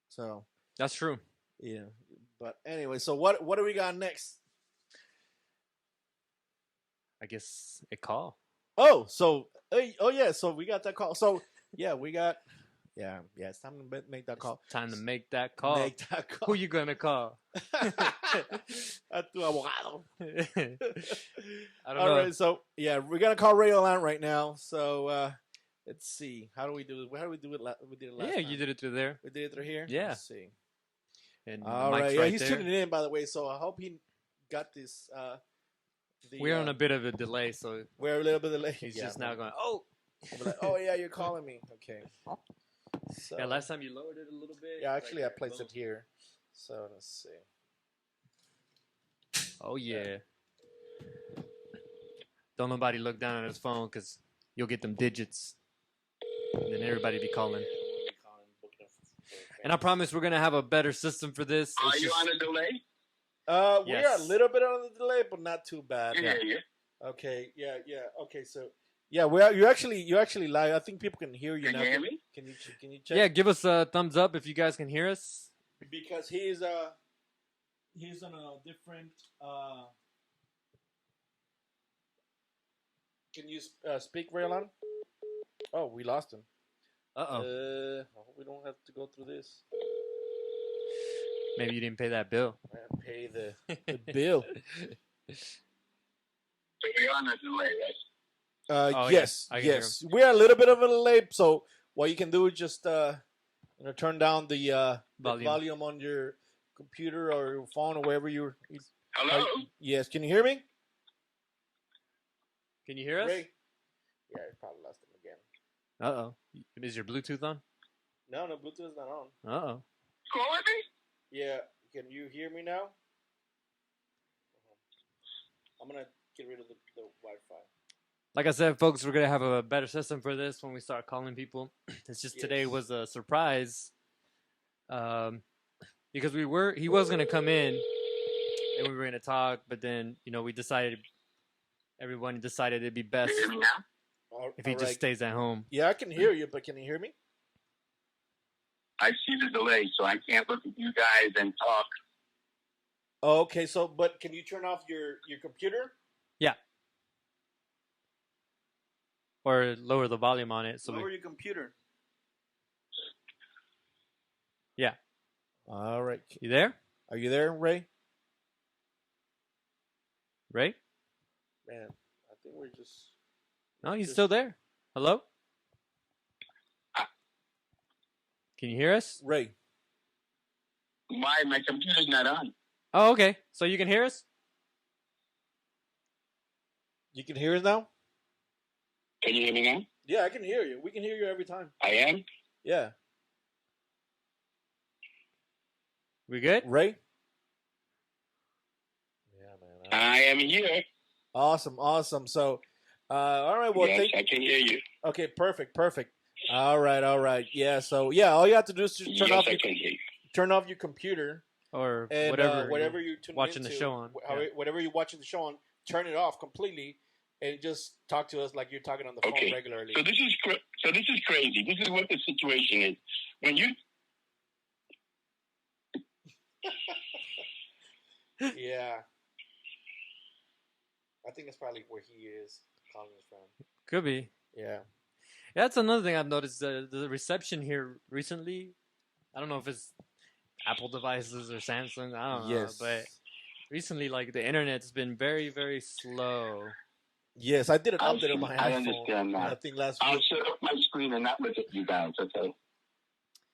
S2: So.
S1: That's true.
S2: Yeah. But anyway, so what do we got next?
S1: I guess a call.
S2: Oh, so yeah, so we got that call. So yeah, we got it's time to make that call.
S1: Time to make that call.
S2: Make that call.
S1: Who you gonna call?
S2: A tu abogado.
S1: I don't know.
S2: All right, so yeah, we're gonna call Ray Olan right now. So let's see. How do we do it? How do we do it? We did it last time.
S1: You did it through there.
S2: We did it through here.
S1: Yeah.
S2: Let's see.
S1: And
S2: all right. Yeah, he's tuning in, by the way. So I hope he got this.
S1: We're on a bit of a delay, so
S2: we're a little bit delayed.
S1: He's just now going, oh.
S2: Like, oh yeah, you're calling me. Okay. So,
S1: yeah, last time you lowered it a little bit.
S2: Yeah, actually, I placed it here. So let's see.
S1: Oh yeah. Don't nobody look down at his phone, because you'll get them digits, and then everybody be calling. And I promise we're gonna have a better system for this.
S3: Are you on a delay?
S2: We are a little bit on the delay, but not too bad.
S3: Yeah.
S2: Okay. Yeah. Okay. So yeah, you actually live. I think people can hear you now.
S3: Can you hear me?
S2: Can you check?
S1: Yeah, give us a thumbs up if you guys can hear us.
S2: Because he's on a different. Can you speak, Ray Olan? Oh, we lost him. We don't have to go through this.
S1: Maybe you didn't pay that bill.
S2: I pay the bill.
S3: So you're on a delay, right?
S2: Yes. We are a little bit of a delay, so what you can do is just turn down the volume on your computer or your phone or wherever you're.
S3: Hello?
S2: Yes, can you hear me?
S1: Can you hear us?
S2: Ray? Yeah, I probably lost him again.
S1: Uh-oh. Is your Bluetooth on?
S2: No, Bluetooth is not on.
S1: Uh-oh.
S3: Calling me?
S2: Yeah, can you hear me now? I'm going to get rid of the Wi-Fi.
S1: Like I said, folks, we're going to have a better system for this when we start calling people. It's just Today was a surprise. Because he was going to come in and we were going to talk, but then, everyone decided it'd be best if he just stays at home.
S2: Yeah, I can hear you, but can you hear me?
S3: I see the delay, so I can't look at you guys and talk.
S2: Oh, okay, but can you turn off your computer?
S1: Yeah. Or lower the volume on it.
S2: Lower your computer.
S1: Yeah.
S2: All right.
S1: You there?
S2: Are you there, Ray?
S1: Ray?
S2: Man, I think we're just...
S1: No, he's still there. Hello? Can you hear us?
S2: Ray.
S3: Why? My computer's not on.
S1: Oh, okay. So you can hear us?
S2: You can hear us now?
S3: Can you hear me now?
S2: Yeah, I can hear you. We can hear you every time.
S3: I am?
S2: Yeah.
S1: We good?
S2: Ray?
S3: Yeah, man. I am here.
S2: Awesome. So, all right. Well,
S3: yes, I can hear you.
S2: Okay, perfect. All right. Yeah. So yeah, all you have to do is just turn off your computer
S1: or
S2: and whatever you tune
S1: watching
S2: into,
S1: the show on,
S2: whatever you're watching the show on, turn it off completely, and just talk to us like you're talking on the phone regularly.
S3: So this is crazy. This is what the situation is. When you
S2: yeah, I think that's probably where he is calling us from.
S1: Could be.
S2: Yeah.
S1: That's another thing I've noticed. The reception here recently, I don't know if it's Apple devices or Samsung. I don't know. But recently, like, the internet's been very, very slow.
S2: Yes, I did an update on my iPhone.
S3: I understand that.
S2: I think last
S3: week.
S2: I'll
S3: shut up my screen and not look at you guys, okay?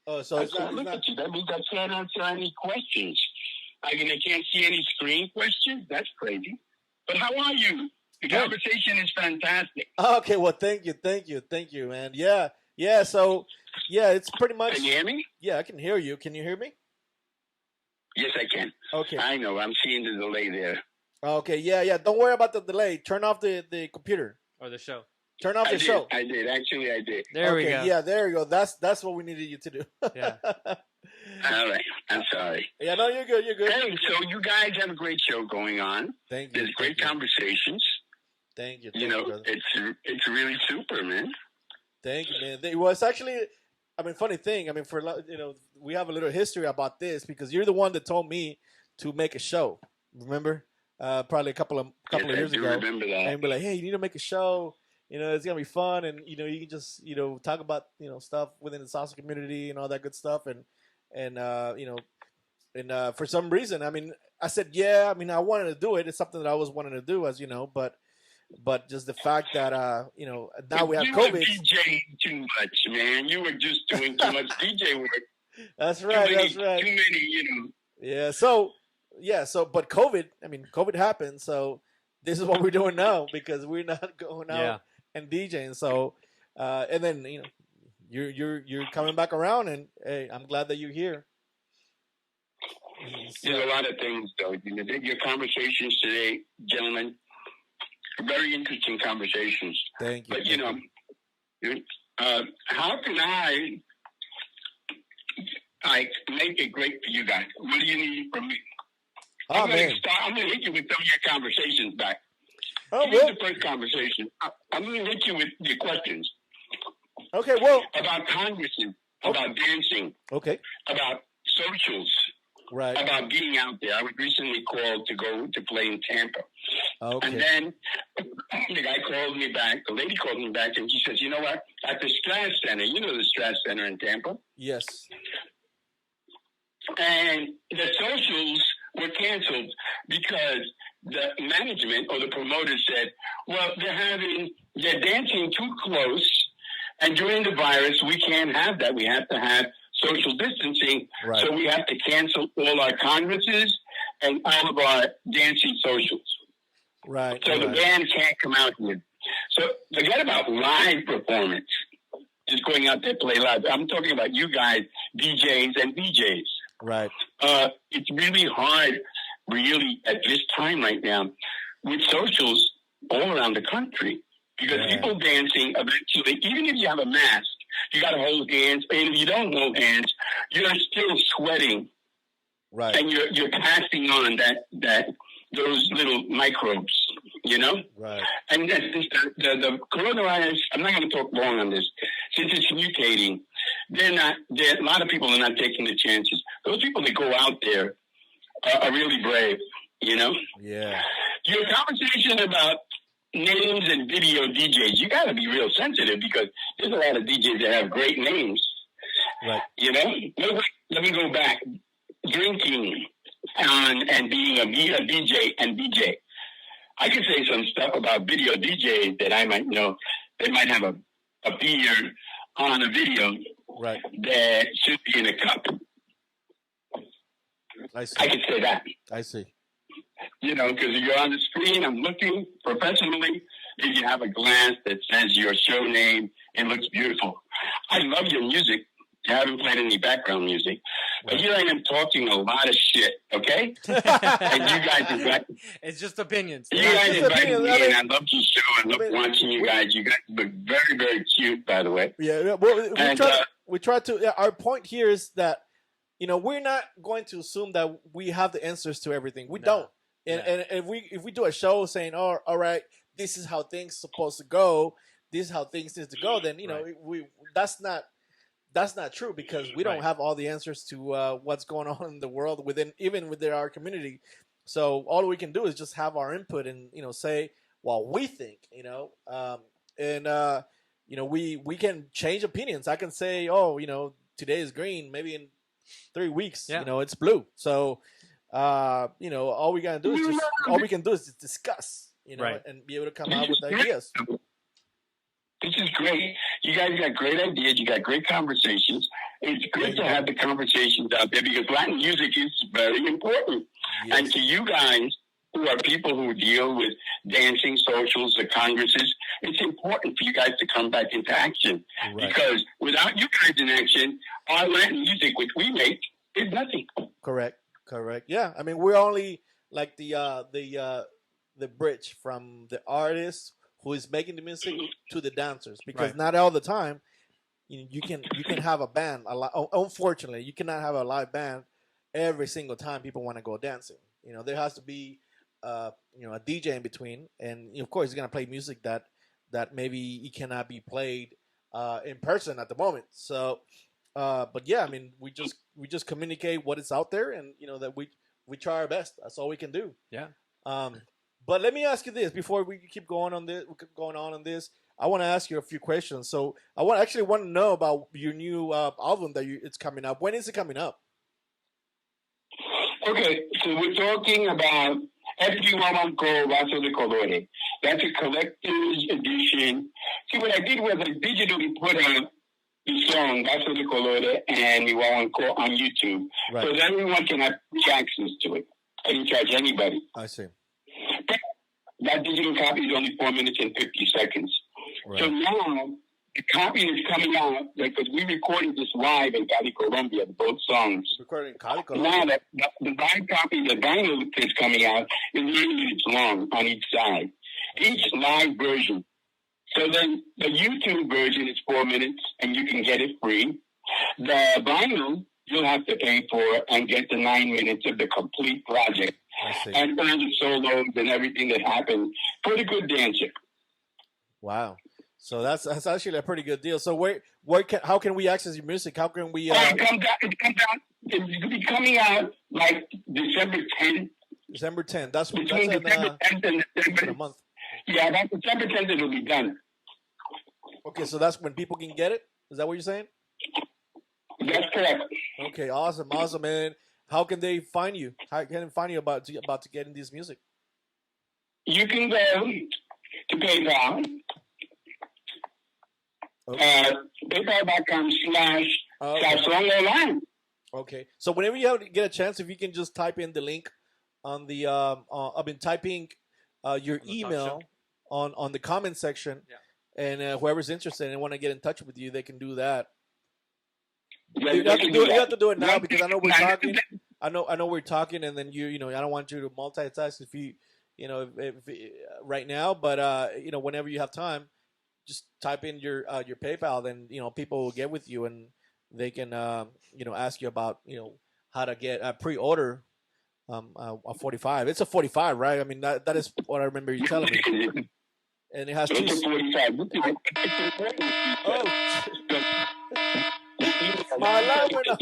S2: Oh, so it's not,
S3: at you. That means I can't answer any questions. I can't see any screen questions? That's crazy. But how are you? The conversation is fantastic.
S2: Okay, well, thank you, man. Yeah. So, yeah, it's pretty much.
S3: Can you hear me?
S2: Yeah, I can hear you. Can you hear me?
S3: Yes, I can.
S2: Okay.
S3: I know. I'm seeing the delay there.
S2: Okay. Yeah. Don't worry about the delay. Turn off the computer
S1: or the show.
S2: Turn off the show.
S3: I did. Actually, I did.
S1: There we go.
S2: Yeah, there you go. That's what we needed you to do.
S1: Yeah.
S3: All right. I'm sorry.
S2: Yeah, no, you're good.
S3: Hey, so you guys have a great show going on.
S2: Thank you.
S3: There's great conversations.
S2: Thank you.
S3: Brother. It's really super, man.
S2: Thank you, man. Well, it's actually, funny thing. We have a little history about this because you're the one that told me to make a show. Remember? Probably a couple of years ago.
S3: I remember that.
S2: And be like, hey, you need to make a show. It's gonna be fun, and you can just talk about stuff within the salsa community and all that good stuff, and for some reason, I said yeah. I wanted to do it. It's something that I was wanting to do, as you know, but just the fact that now we have COVID.
S3: You were DJing too much, man. You were just doing too much DJ work.
S2: That's right.
S3: Too many.
S2: Yeah. So but COVID happened. So this is what we're doing now because we're not going out and DJing. So and then you're coming back around, and hey, I'm glad that you're here.
S3: There's a lot of things, though. Your conversations today, gentlemen, very interesting conversations.
S2: Thank you.
S3: But how can I make it great for you guys? What do you need from me? I'm going to hit you with some of your conversations back. Here's the first conversation. I'm going to hit you with your questions.
S2: Okay, well.
S3: About congresses, about dancing.
S2: Okay.
S3: About socials.
S2: Right.
S3: About being out there. I was recently called to go to play in Tampa.
S2: Okay.
S3: And then the guy called me back, the lady called me back, and she says, you know what? At the Strat Center, the Strat Center in Tampa?
S2: Yes.
S3: And the socials were canceled because the management or the promoter said, well, they're dancing too close, and during the virus, we can't have that. We have to have social distancing,
S2: right.
S3: So we have to cancel all our congresses and all of our dancing socials.
S2: Right.
S3: So the band can't come out here. So forget about live performance, just going out there play live. I'm talking about you guys, DJs and VJs.
S2: Right.
S3: It's really hard, really, at this time right now, with socials all around the country. Because people dancing, eventually, even if you have a mask, you got to hold hands. And if you don't hold hands, you're still sweating.
S2: Right.
S3: And you're passing on those little microbes,
S2: Right.
S3: And the coronavirus, I'm not going to talk long on this. Since it's mutating, a lot of people are not taking the chances. Those people that go out there are really brave,
S2: Yeah.
S3: Your conversation about names and video DJs, you got to be real sensitive because there's a lot of DJs that have great names.
S2: Right.
S3: Let me go back. Drinking and being a DJ and DJ. I can say some stuff about video DJs that I might know. They might have a beer on a video that should be in a cup.
S2: I see.
S3: I can say that.
S2: I see.
S3: Because you're on the screen, I'm looking professionally. If you have a glass that says your show name, it looks beautiful. I love your music. You haven't played any background music. But here I am talking a lot of shit, okay? And you guys invite
S1: It's just opinions.
S3: You guys invited me, and I love your show. I love watching you guys. You guys look very, very cute, by the way.
S2: Yeah, well, we try to. Our point here is that we're not going to assume that we have the answers to everything. We don't. And if we do a show saying, "Oh, all right, this is how things supposed to go. This is how things need to go," then we that's not true, because we don't have all the answers to what's going on in the world even within our community. So all we can do is just have our input and say what we think. We can change opinions. I can say, oh, today is green. Maybe in 3 weeks, it's blue. So all we can do is just discuss, and be able to come out with ideas.
S3: This is great. You guys got great ideas. You got great conversations. It's good to have the conversations out there, because Latin music is very important. Yes. And to you guys, who are people who deal with dancing socials, the congresses, it's important for you guys to come back into action. Right. Because without you guys in action, our Latin music, which we make, is nothing.
S2: Correct. Yeah, I mean, we're only like the bridge from the artist who is making the music to the dancers, because not all the time you can have a band. Unfortunately, you cannot have a live band every single time people want to go dancing. There has to be a DJ in between, and of course he's gonna play music that maybe it cannot be played in person at the moment. So, but yeah, I mean, we just communicate what is out there, and that we try our best. That's all we can do.
S1: Yeah.
S2: But let me ask you this before we keep going on this. I want to ask you a few questions. So I want to know about your new album it's coming up. When is it coming up?
S3: Okay, so we're talking about FG1 called Vaso de Colore. That's a collector's edition. See, what I did was I digitally put out the song Vaso de Colore and Mi Ritmo on YouTube, so that everyone can have free access to it. I didn't charge anybody.
S2: I see.
S3: That digital copy is only 4 minutes and 50 seconds. Right. So now the copy is coming out, because we recorded this live in Cali, Colombia, both songs.
S2: Recording in Cali, Colombia.
S3: Now the live copy, the vinyl is coming out, is 9 minutes long on each side. Each live version. So then the YouTube version is 4 minutes, and you can get it free. The vinyl, you'll have to pay for and get the 9 minutes of the complete project. And all the solos and everything that happened for the good dancer.
S2: Wow. So that's actually a pretty good deal. So how can we access your music? How can we?
S3: It comes out. It's going to be coming out like December 10th.
S2: December 10th. That's
S3: December 10th and December.
S2: A month.
S3: Yeah, that's December 10th. It'll be done.
S2: Okay, so that's when people can get it. Is that what you're saying?
S3: That's correct.
S2: Okay, awesome, man. How can they find you? How can they find you about to getting this music?
S3: You can go to PayPal. PayPal.com/Online.
S2: Okay. So whenever you get a chance, if you can just type in the link on the I've been typing your email on the comment section, and whoever's interested and want to get in touch with you, they can do that. Yeah, you have to do it now, because I know we're talking. I know we're talking, and then I don't want you to multitask if right now, but whenever you have time, just type in your PayPal. Then people will get with you, and they can ask you about how to get a pre-order a 45. It's a 45, right? I mean that is what I remember you telling me. And it has two. Oh. My alarm went off.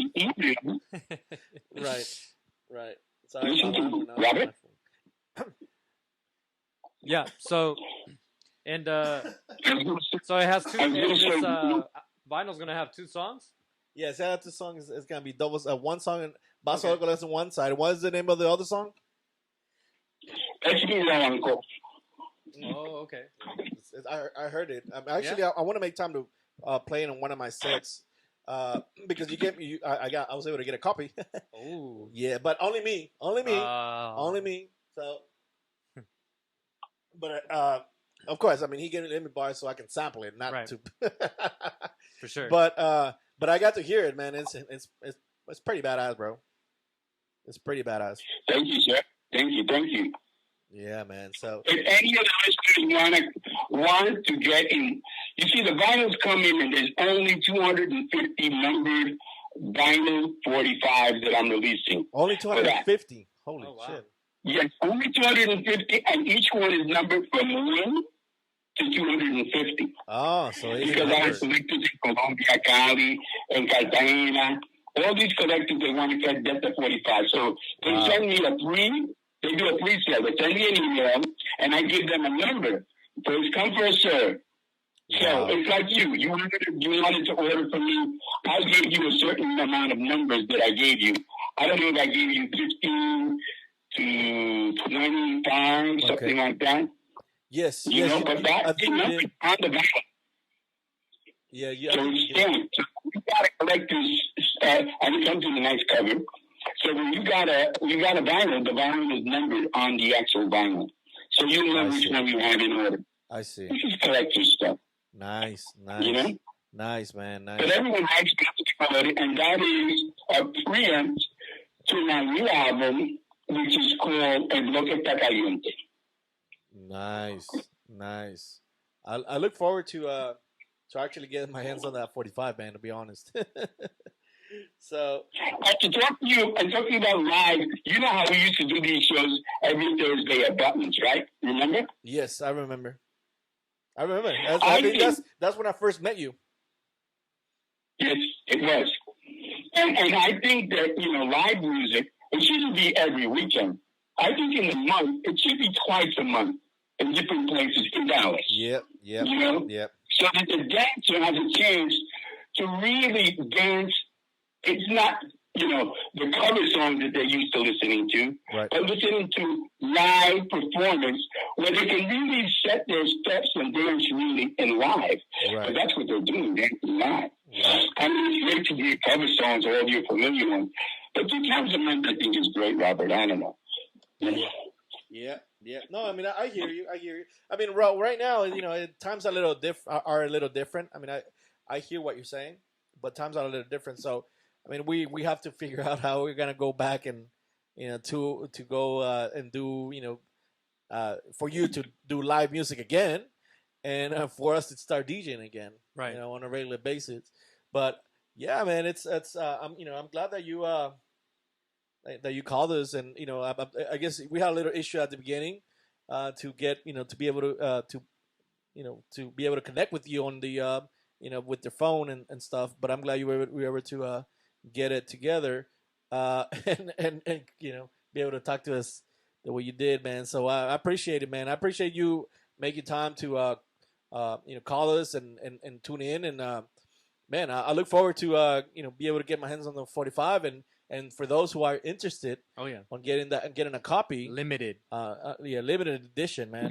S2: Right. Sorry.
S3: Robert?
S1: Yeah. So, and so it has two. This vinyl's gonna have 2 songs.
S2: Yes, it has 2 songs. It's gonna be doubles. One song and Vaso de Colore on one side. What is the name of the other song?
S1: Oh, okay.
S2: I heard it. Actually, I want to make time to play it on one of my sets. Because you get me, I was able to get a copy.
S1: Oh,
S2: yeah, but only me. So, but of course, I mean, he gave me bars so I can sample it, not to.
S1: For sure.
S2: But but I got to hear it, man. It's pretty badass, bro. It's pretty badass.
S3: Thank you, sir. Thank you.
S2: Yeah, man. So
S3: if any of the listeners want to get in, you see the vinyls come in and there's only 250 numbered vinyl 45s that I'm releasing.
S2: Only 250. Holy shit.
S3: Yes, only 250, and each one is numbered from 1 to 250.
S2: Oh, so it's
S3: because I have collectors in Colombia, Cali, and Cartagena. All these collectors, they want to get the 45. So they send me they do a pre-sale. They send me an email, and I give them a number. First come, first serve. So it's like you wanted to order from me. I gave you a certain amount of numbers that I gave you. I don't know if I gave you 15 to 25, something like that.
S2: Yes.
S3: You know, but that's the number on the back.
S2: Yeah.
S3: So it's stamped. So you got a collector's, and it comes in a nice cover. So when you got a vinyl, the vinyl is numbered on the actual vinyl. So you know which one you have in order.
S2: I see.
S3: This is collector's stuff.
S2: Nice.
S3: You know?
S2: Nice, man. Nice.
S3: But everyone likes it, and that is a preempt to my new album, which is called El Bloque Está Caliente.
S2: Nice. I look forward to actually getting my hands on that 45, man, to be honest. So
S3: to talk to you and talking about live, you know how we used to do these shows every Thursday at Buttons, right? Remember?
S2: Yes, I remember. I think that's when I first met you.
S3: Yes, it was. And I think that, live music, it shouldn't be every weekend. I think in a month, it should be twice a month in different places in Dallas.
S2: Yep.
S3: You know?
S2: Yep.
S3: So that the dancer has a chance to really dance. It's not, the cover songs that they're used to listening to, but listening to live performance where they can really set their steps and dance really in live. But that's what they're doing, dancing live. I mean, it's great to hear cover songs, all your familiar ones. But 2 times a month, I think, is great, Robert. I don't know.
S2: Yeah. No, I mean, I hear you. I mean, right now, times are a little different. I mean, I hear what you're saying, but times are a little different. So, I mean, we have to figure out how we're gonna go back and to go and do for you to do live music again, and for us to start DJing again,
S1: right?
S2: On a regular basis. But yeah, man, I'm glad that you called us, and I guess we had a little issue at the beginning to get to be able to be able to connect with you on the with your phone and stuff. But I'm glad we were able to get it together and be able to talk to us the way you did, man. So I appreciate it, man. I appreciate you making time to call us and tune in, and man, I look forward to be able to get my hands on the 45, and for those who are interested, on getting that and getting a copy,
S1: limited
S2: edition, man.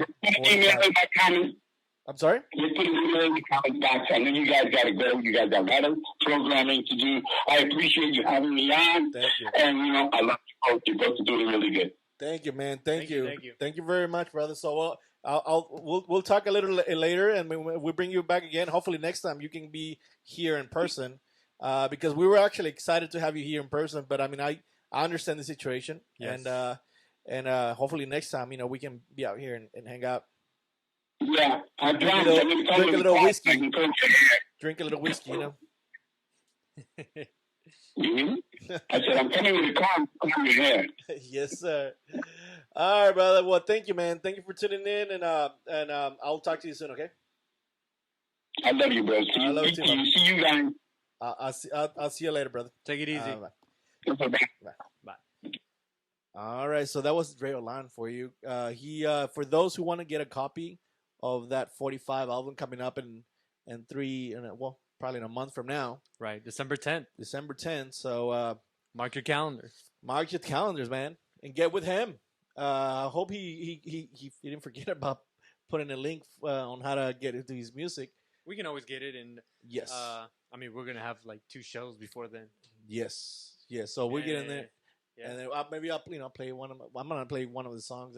S2: I'm sorry?
S3: We're putting it in the comment box. I know you guys got to go. You guys got a lot of programming to do. I appreciate you having me on.
S2: Thank you.
S3: And, I love you both. You're both doing really good.
S2: Thank you, man. Thank you. Thank you very much, brother. So we'll talk a little later, and we'll bring you back again. Hopefully next time you can be here in person, because we were actually excited to have you here in person. But I mean, I understand the situation,
S1: yes.
S2: and hopefully next time we can be out here and hang out.
S3: Yeah, I
S2: drink a little whiskey. Drink a little whiskey,
S3: Mm-hmm. I said, I'm coming with the car. I'm coming with hair.
S2: Yes, sir. All right, brother. Well, thank you, man. Thank you for tuning in, and I'll talk to you soon. Okay.
S3: I love you, bro.
S2: I love you too.
S3: See you guys.
S2: I'll see you later, brother.
S1: Take it easy.
S2: Bye. All right, so that was Ray Olan for you. He for those who want to get a copy of that 45 album coming up in probably in a month from now.
S1: Right, December 10th.
S2: December 10th. So
S1: mark your calendars.
S2: Mark your calendars, man, and get with him. I hope he didn't forget about putting a link on how to get into his music.
S1: We can always get it, and
S2: yes.
S1: I mean, we're gonna have like 2 shows before then.
S2: Yes. So we'll get in there.
S1: Yeah.
S2: And then maybe I'll play one of. I'm gonna play one of the songs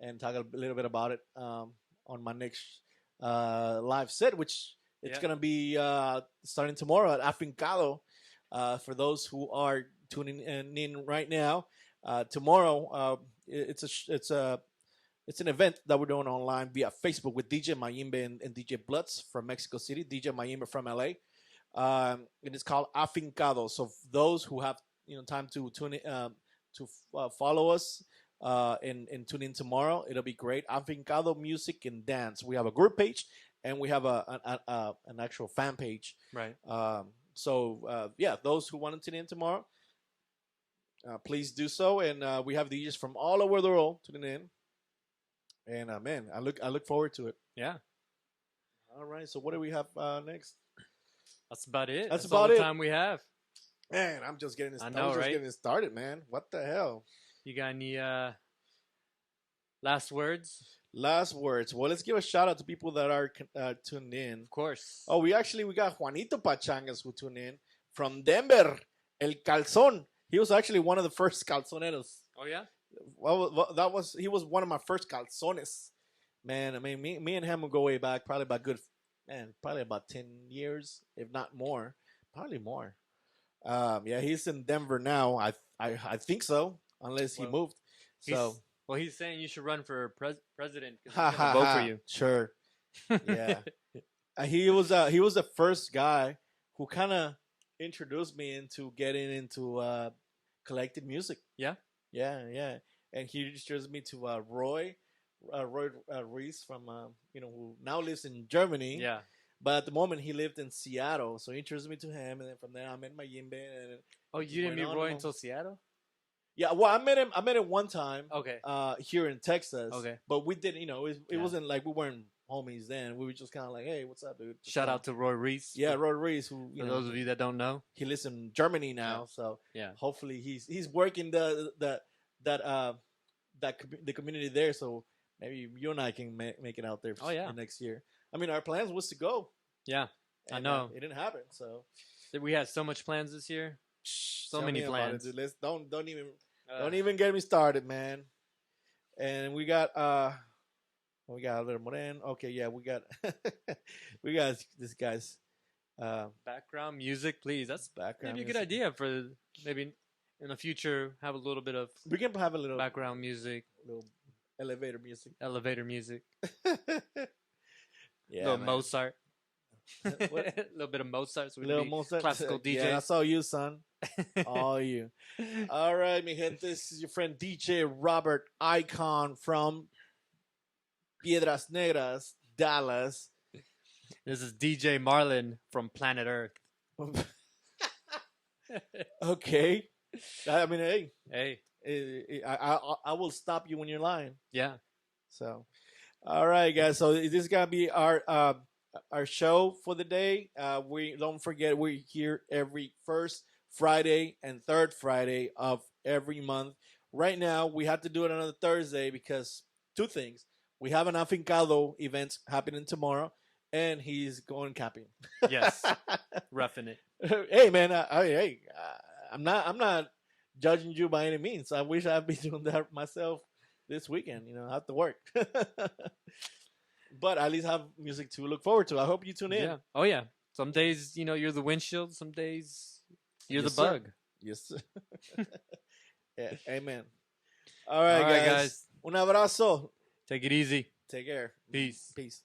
S2: and talk a little bit about it on my next live set, which It's gonna be starting tomorrow at Afincado. For those who are tuning in right now, tomorrow it's an event that we're doing online via Facebook with DJ Mayimbe and DJ Blutz from Mexico City, DJ Mayimbe from LA. It is called Afincado. So those who have time to tune in, follow us and tune in tomorrow, it'll be great. Afincado Music and Dance. We have a group page and we have an actual fan page.
S1: Right.
S2: So those who want to tune in tomorrow, please do so. And we have DJs from all over the world tuning in. And man, I look forward to it.
S1: Yeah.
S2: All right. So what do we have next?
S1: That's about it.
S2: That's
S1: all
S2: about
S1: the
S2: it.
S1: time we have.
S2: Man, I'm just getting this.
S1: I know, right?
S2: Getting it started, man. What the hell?
S1: You got any last words?
S2: Last words. Well, let's give a shout out to people that are tuned in.
S1: Of course.
S2: Oh, we got Juanito Pachangas who tuned in from Denver. El Calzón. He was actually one of the first calzoneros.
S1: Oh yeah.
S2: Well, he was one of my first calzones. Man, I mean, me and him will go way back, probably about 10 years, if not more, probably more. Yeah, he's in Denver now. I think so, unless he moved. So.
S1: Well, he's saying you should run for president because he's gonna vote for you.
S2: Sure. Yeah. He was the first guy who kind of introduced me into getting into collected music.
S1: Yeah.
S2: Yeah. And he introduced me to Roy Reese from who now lives in Germany.
S1: Yeah.
S2: But at the moment he lived in Seattle, so he introduced me to him, and then from there I met Mayimbe.
S1: Oh, you didn't meet Roy until Seattle?
S2: Yeah, well, I met him one time.
S1: Okay.
S2: Here in Texas.
S1: Okay.
S2: But we didn't, it wasn't like we weren't homies then. We were just kind of like, hey, what's up, dude?
S1: Shout out to Roy Reese.
S2: Yeah, Roy Reese, who
S1: for those of you that don't know,
S2: he lives in Germany now. So
S1: yeah,
S2: hopefully he's working the community there. So maybe you and I can make it out there. Next year. I mean, our plans was to go.
S1: Yeah, I know
S2: it didn't happen. So
S1: we had so much plans this year. So many plans.
S2: Let's don't even get me started, man. And we got a little Moren. Okay, yeah, we got this guy's
S1: background music, please. That's
S2: background.
S1: Maybe a good idea for maybe in the future have a little bit of.
S2: We can have a little
S1: background music,
S2: little elevator music.
S1: Yeah, little Mozart. A little bit of Mozart. So
S2: little Mozart.
S1: Classical DJ.
S2: Yeah, that's all you, son. All you. All right, mi gente. This is your friend DJ Robert Icon from Piedras Negras, Dallas.
S1: This is DJ Marlon from Planet Earth.
S2: Okay. I mean,
S1: hey.
S2: I will stop you when you're lying.
S1: Yeah.
S2: So, all right, guys. So this is gonna be our show for the day. We don't forget we're here every first Friday and third Friday of every month. Right now, we had to do it on a Thursday because two things: we have an Afincado event happening tomorrow, and he's going camping.
S1: Yes, roughing it.
S2: Hey, man. I'm not judging you by any means. I wish I'd be doing that myself this weekend. I have to work. But at least have music to look forward to. I hope you tune in.
S1: Yeah. Oh, yeah. Some days, you're the windshield. Some days, you're the bug.
S2: Yes, sir. Yeah. Amen. All right, guys. Un abrazo.
S1: Take it easy.
S2: Take care.
S1: Peace.
S2: Peace.